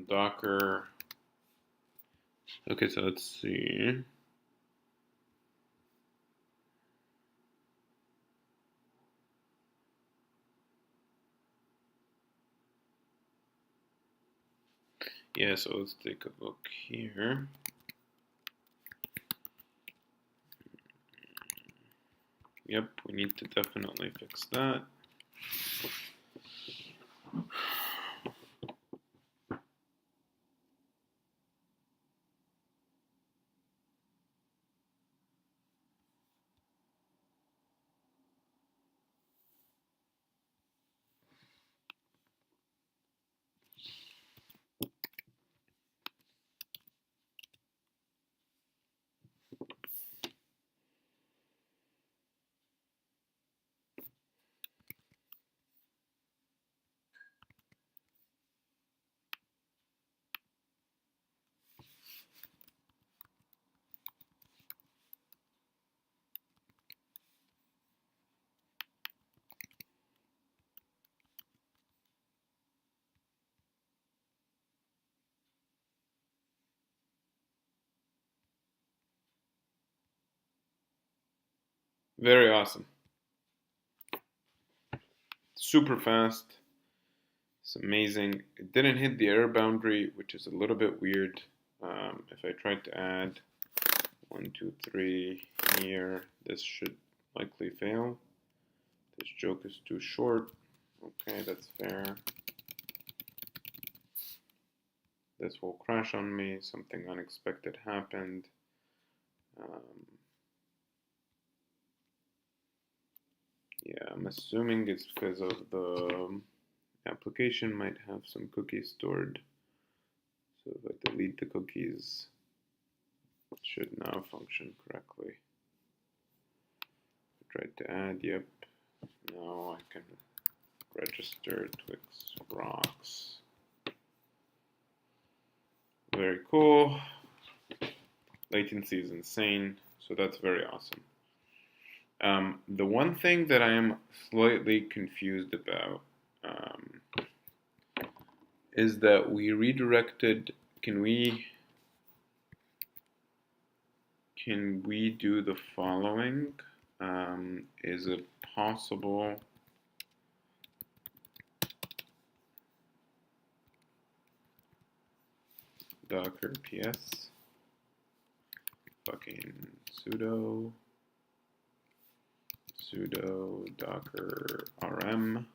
Docker. Okay, so let's see. Yeah, so let's take a look here. Yep, we need to definitely fix that. Very awesome. Super fast. It's amazing. It didn't hit the error boundary, which is a little bit weird. If I tried to add 1, 2, 3 here, this should likely fail. This joke is too short. Okay, that's fair. This will crash on me. Something unexpected happened. Yeah, I'm assuming it's because of the application might have some cookies stored So if I delete the cookies, it should now function correctly. I tried to add, yep. Now I can register Twix rocks. Very cool. Latency is insane, so that's very awesome. The one thing that I am slightly confused about is that we redirected. Can we do the following? Is it possible? Docker ps fucking sudo docker rm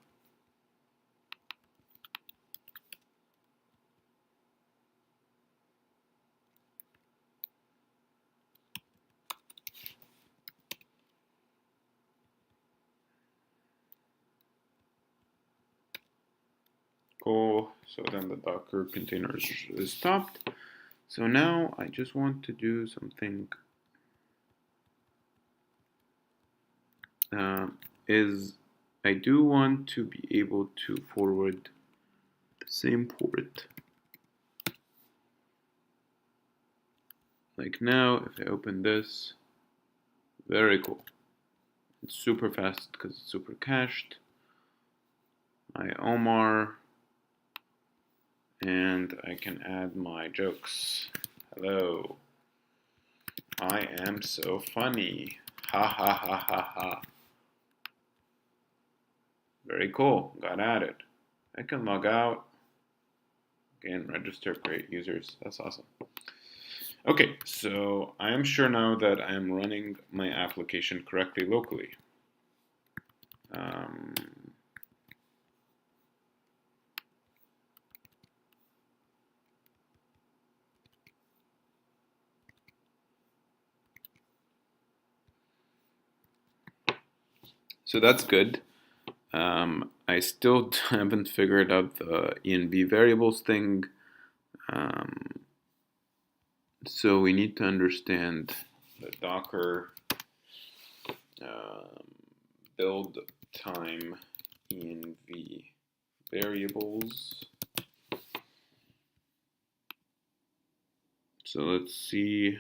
cool. So then the Docker container is stopped. So now I just want to do something. I do want to be able to forward the same port. Like now, if I open this, very cool. It's super fast because it's super cached. My Omar, and I can add my jokes. Hello. I am so funny. Ha ha ha ha ha. Very cool. Got added. I can log out. Again, register, create users. That's awesome. Okay, so I am sure now that I am running my application correctly locally. So that's good. I still haven't figured out the env variables thing. So we need to understand the Docker build time env variables. So let's see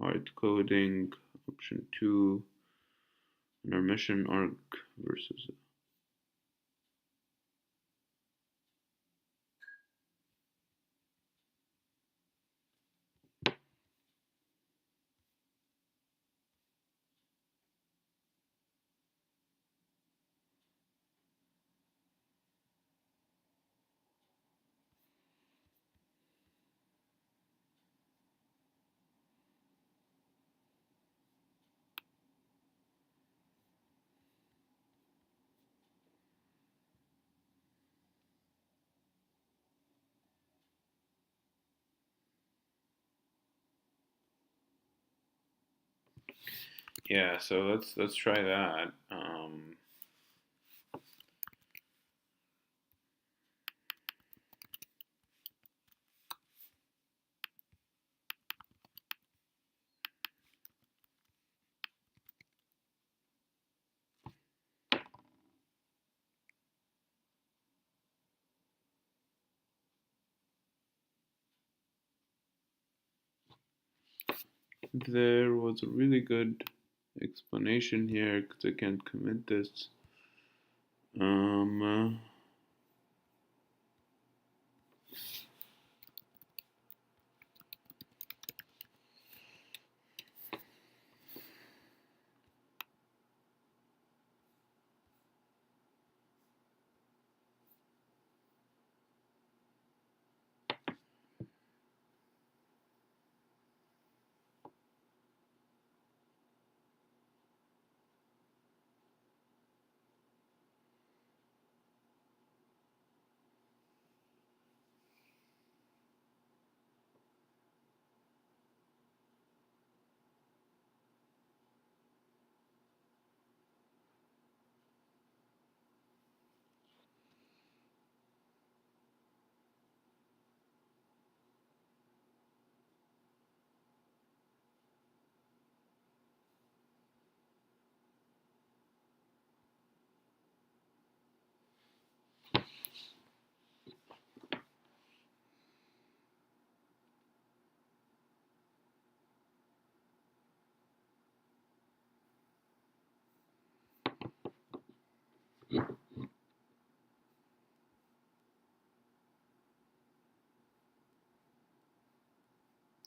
hard coding option 2 and our mission arc versus yeah, so let's try that. There was a really good explanation here because I can't commit this.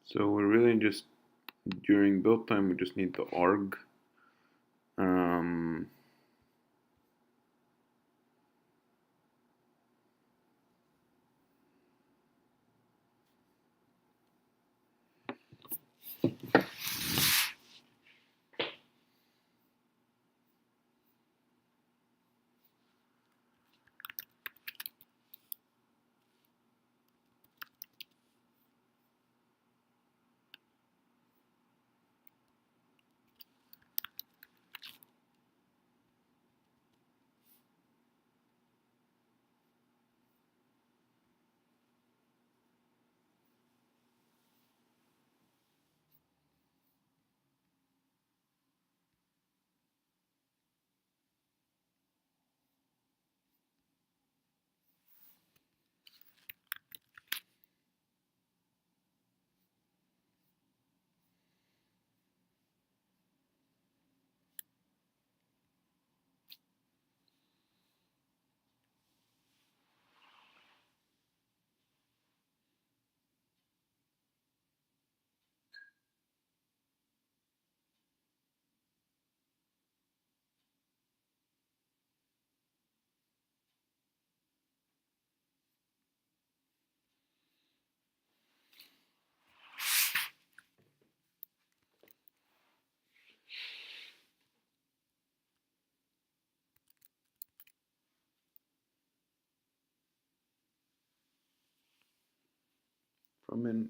So we're really just, during build time, we just need the arg. Um,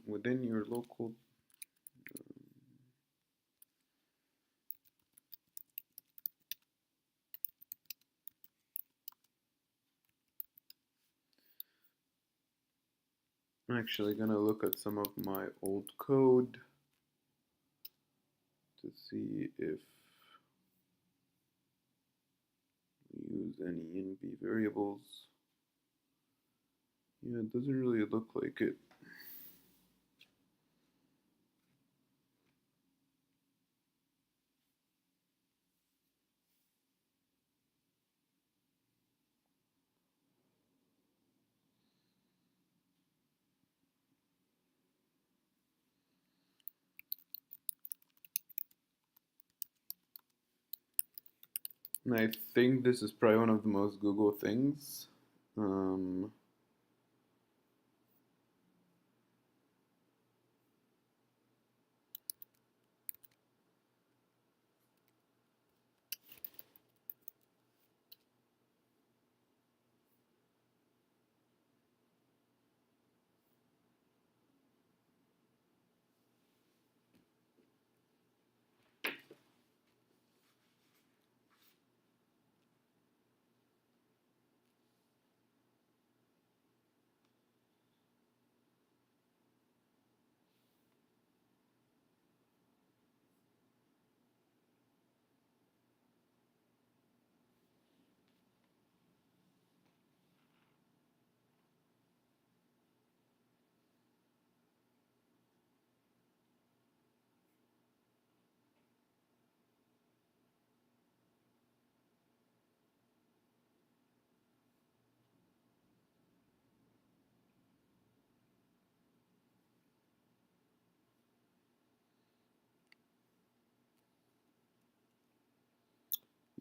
within your local. I'm actually gonna look at some of my old code to see if we use any env variables. Yeah, it doesn't really look like it. And I think this is probably one of the most Google things.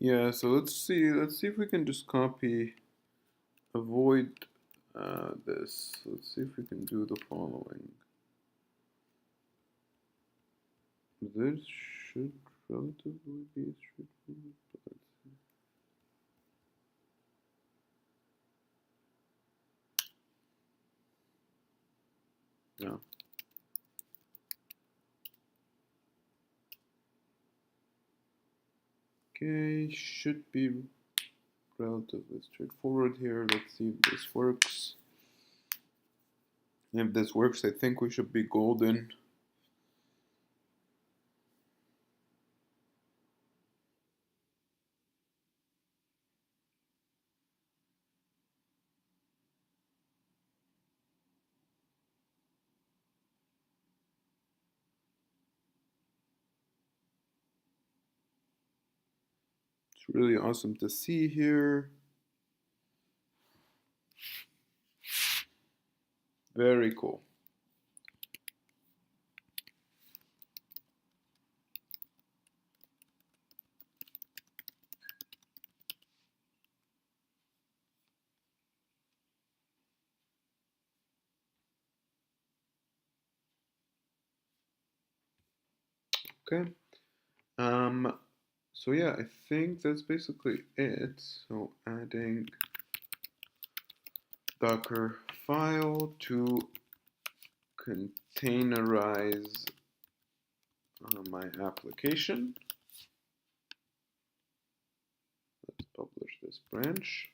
Yeah, so let's see if we can just avoid this. Let's see if we can do the following. This should relatively be straightforward, but let's see. Yeah. Okay, should be relatively straightforward here. Let's see if this works. If this works, I think we should be golden. It's really awesome to see here. Very cool. Okay. So yeah, I think that's basically it. So adding Docker file to containerize my application. Let's publish this branch.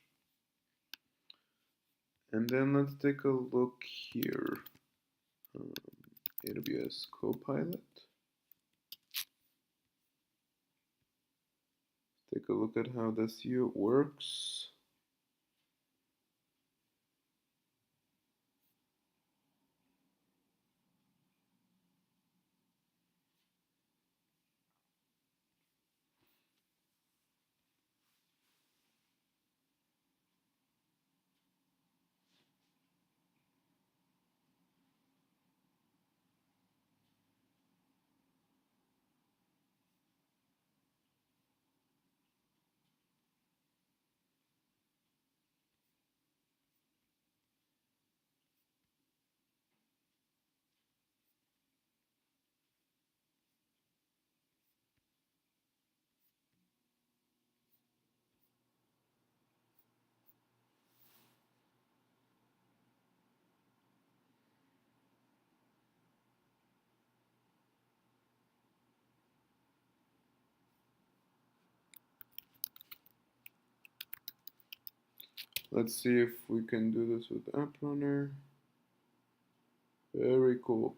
And then let's take a look here. AWS Copilot. Take a look at how this here works. Let's see if we can do this with AppRunner. Very cool.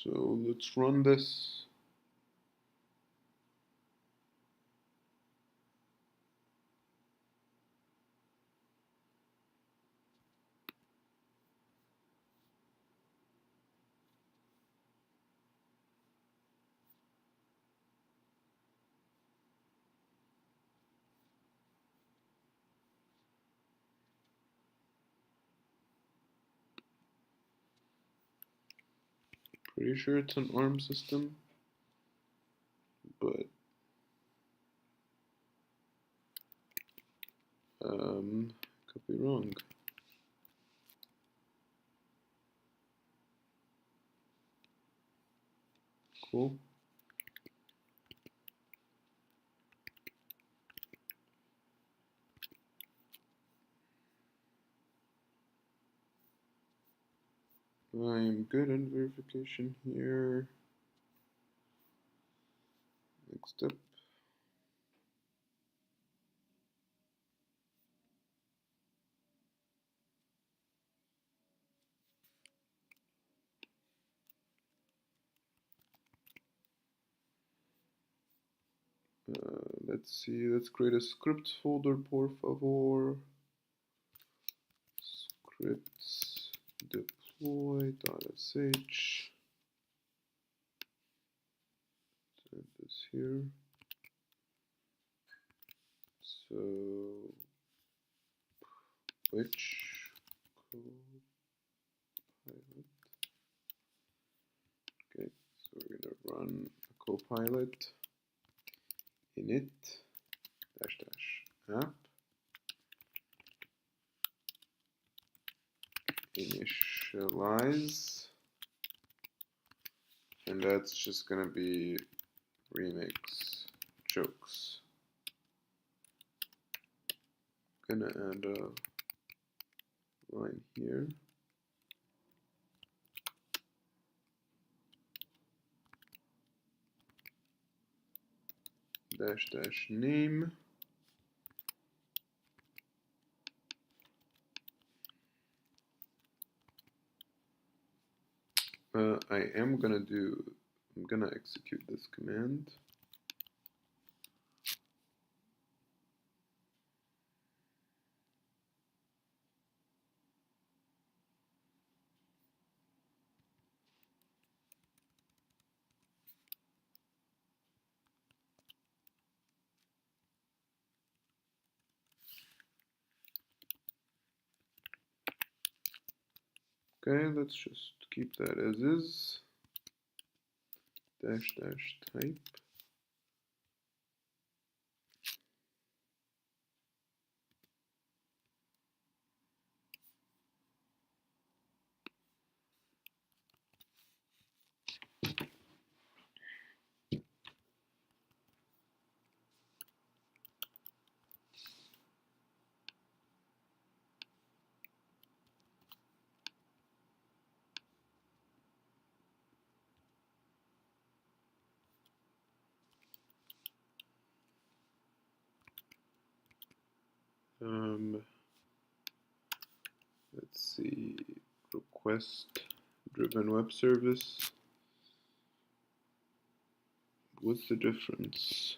So let's run this. Pretty sure it's an ARM system, but could be wrong. Cool. I'm good on verification here. Next step. Let's see, let's create a scripts folder, por favor. Scripts deploy.sh. Send this here. So, which copilot? Okay, so we're gonna run a copilot init dash dash app initialize, and that's just gonna be remix jokes. Gonna add a line here. Dash dash name. I'm gonna execute this command. Okay, let's just keep that as is. Dash dash type. Let's see, request driven web service. What's the difference?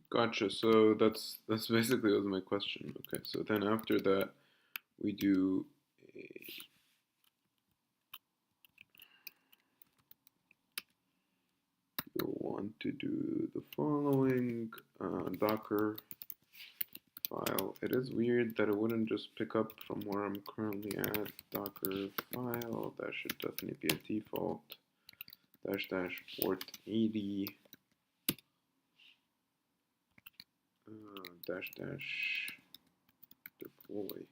Gotcha. So that's basically was my question. Okay. So then after that, we do a, you'll want to do the following Docker file. It is weird that it wouldn't just pick up from where I'm currently at. Docker file. That should definitely be a default. Dash dash port 80. Dash dash deploy.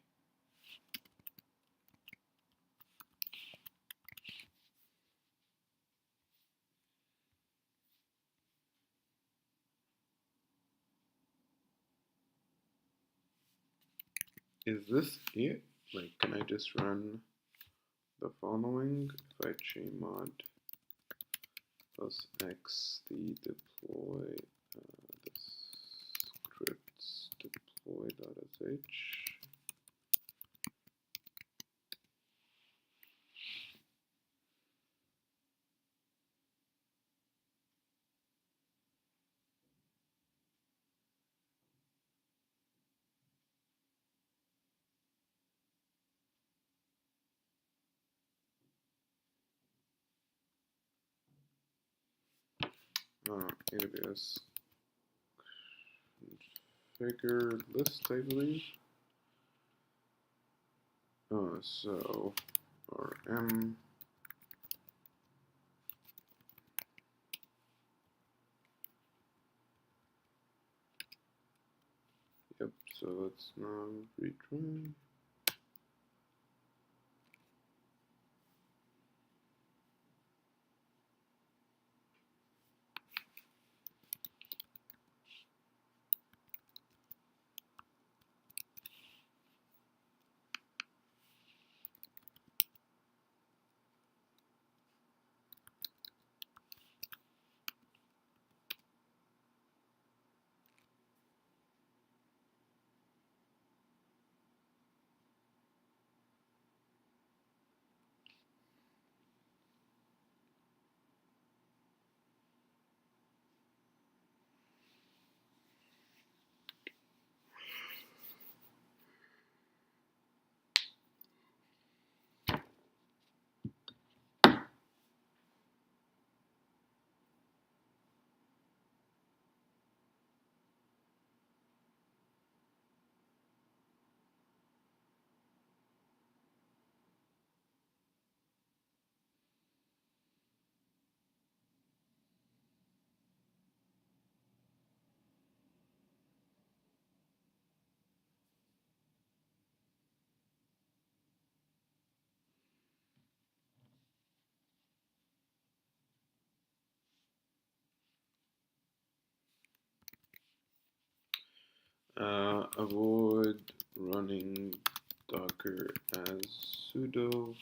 Is this it? Like, can I just run the following? If I chmod plus x the deploy the scripts deploy.sh. AWS configure list, I believe. So rm yep. So let's now retry. Avoid running Docker as sudo.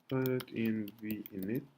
Put env init.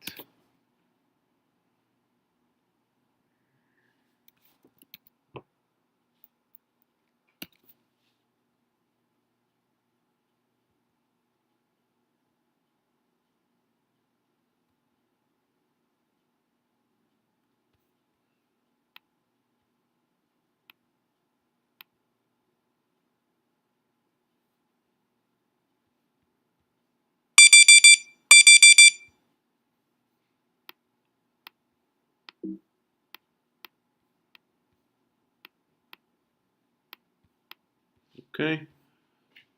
Okay,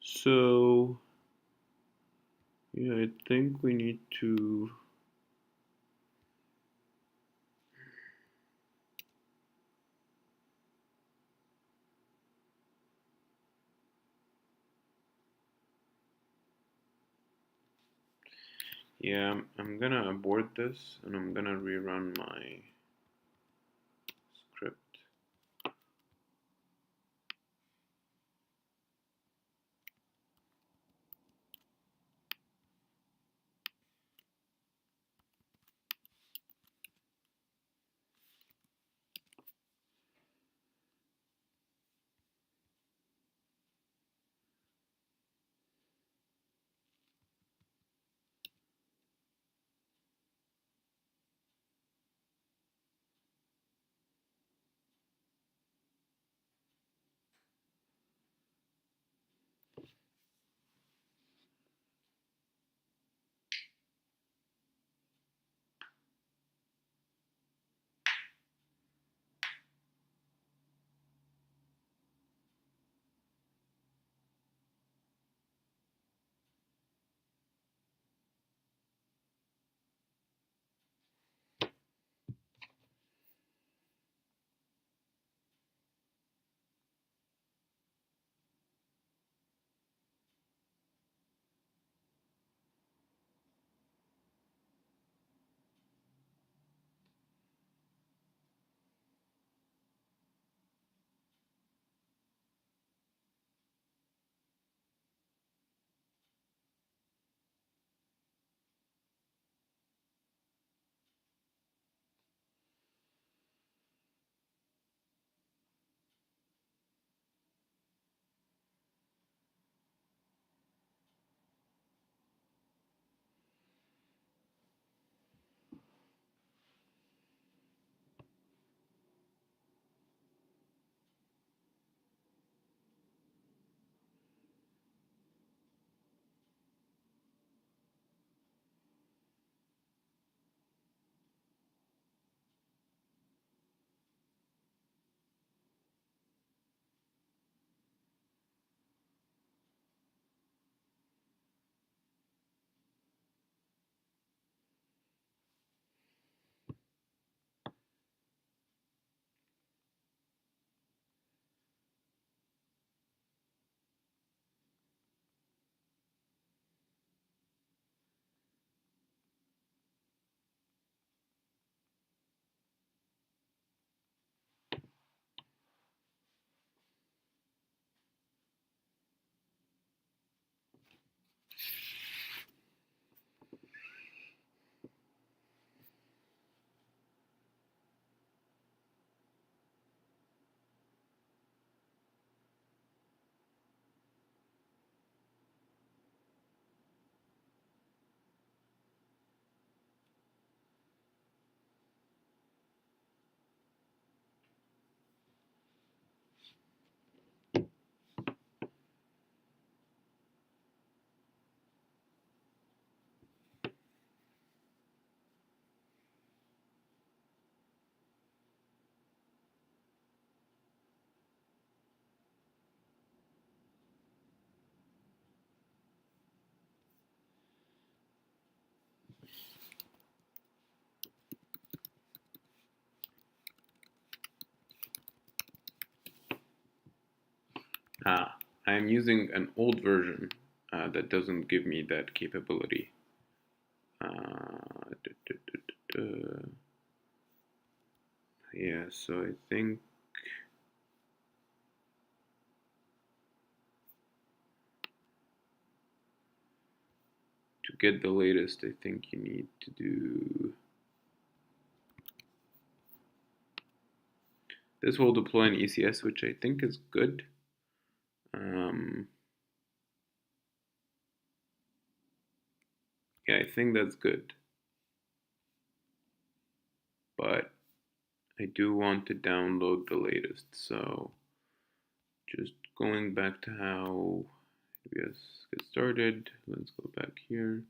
so yeah, I think we need to yeah, I'm gonna abort this and I'm gonna rerun my script. I'm using an old version that doesn't give me that capability. Yeah, so I think to get the latest, I think you need to do this will deploy an ECS, which I think is good. Yeah, I think that's good. But I do want to download the latest, so just going back to how AWS get started, let's go back here.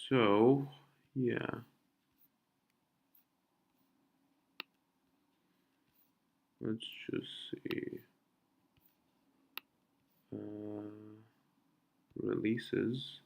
So, yeah. Let's just see. Releases.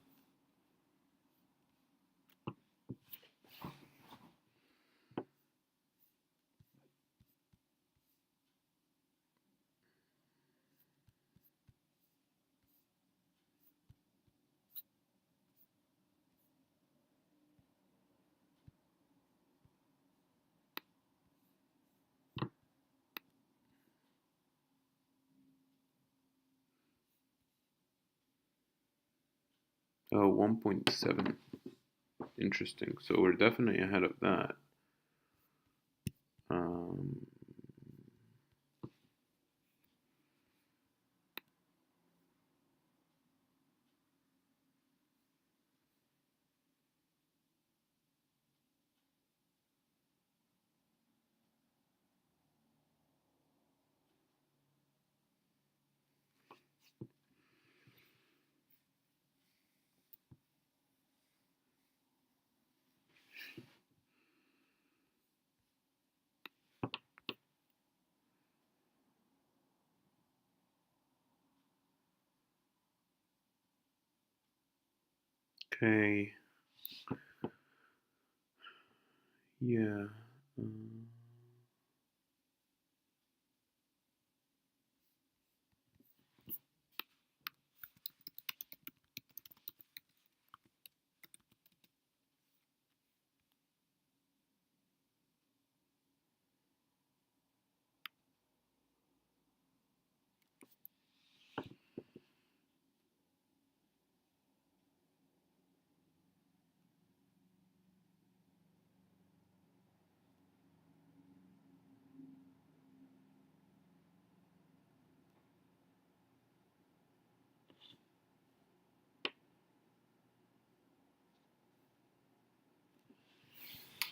Oh, 1.7. Interesting. So we're definitely ahead of that.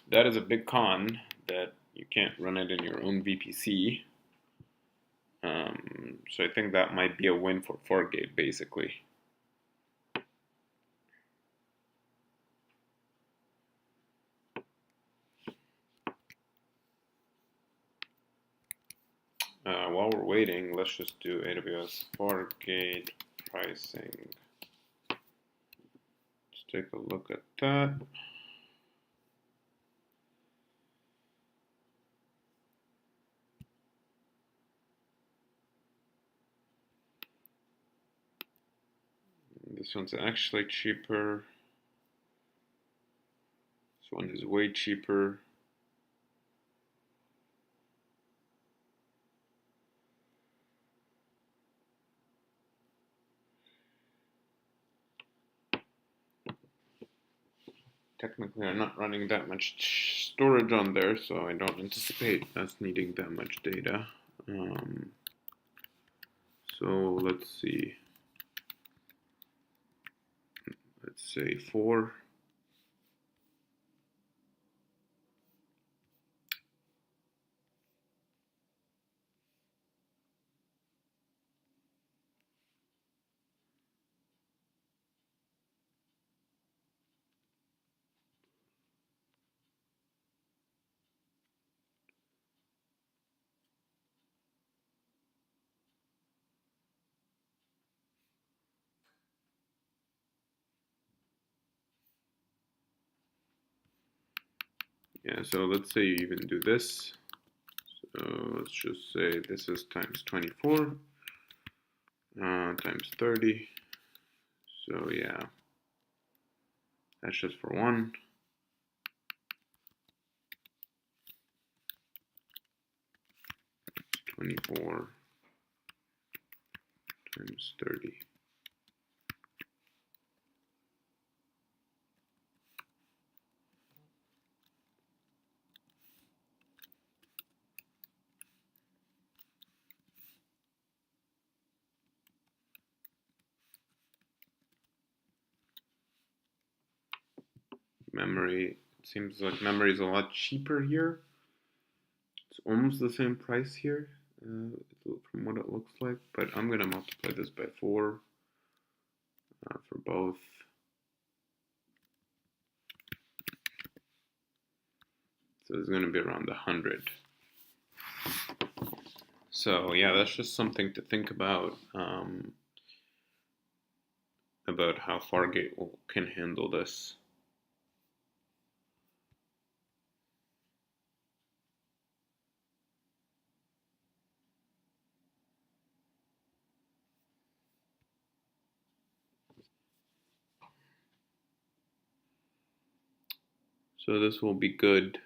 'That is a big con, that you can't run it in your own VPC. So I think that might be a win for Fargate, basically. While we're waiting, let's just do AWS Fargate pricing. Let's take a look at that. This one's actually cheaper. This one is way cheaper. Technically, I'm not running that much storage on there, so I don't anticipate us needing that much data. So let's see. Let's say 4. Yeah, so let's say you even do this. So let's just say this is times 24 times 30. So yeah, that's just for one. It's 24 times 30. Memory, it seems like memory is a lot cheaper here. It's almost the same price here from what it looks like, but I'm gonna multiply this by 4 for both. So it's gonna be around 100. So yeah, that's just something to think about how Fargate can handle this. So this will be good.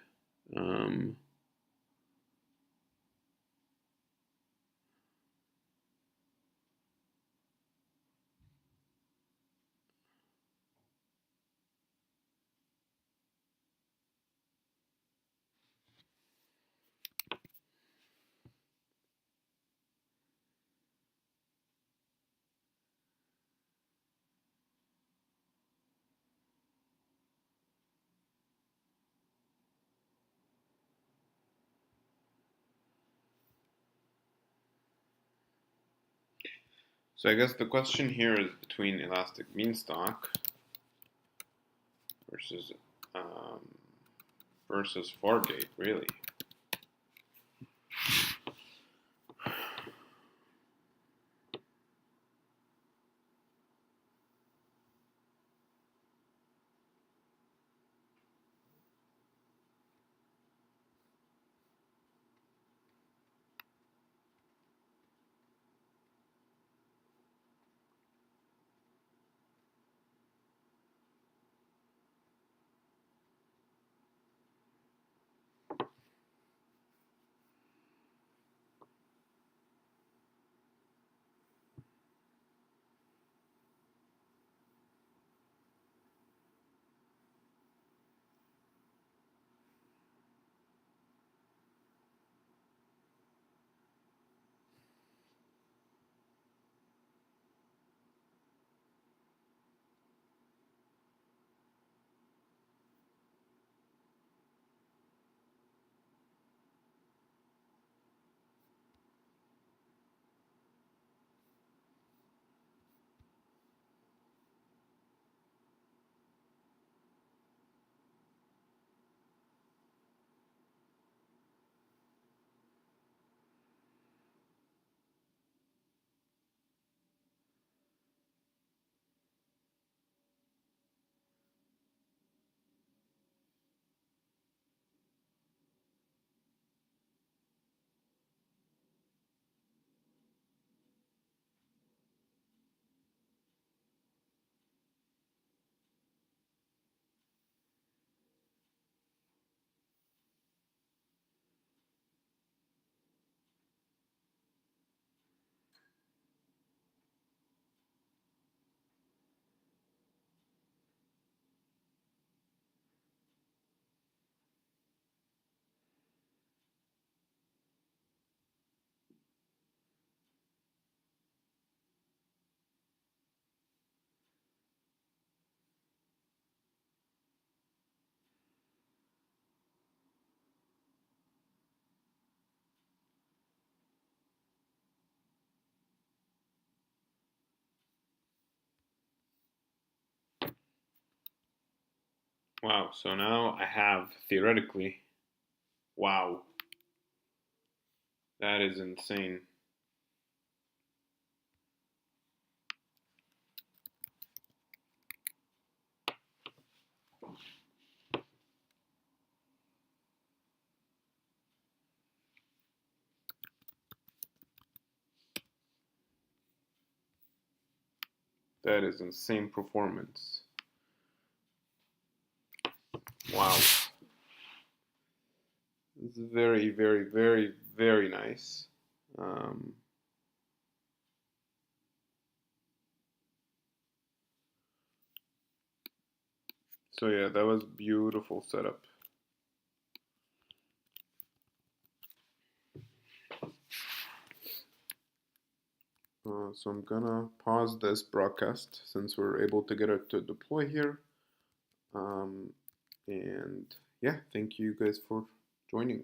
So I guess the question here is between ElasticBeanstalk versus um, Fargate, really. Wow, so now I have theoretically, wow, that is insane. That is insane performance. Wow. It's very, very, very, very nice. Um, so yeah, that was beautiful setup. So I'm gonna pause this broadcast since we're able to get it to deploy here. And yeah, thank you guys for joining.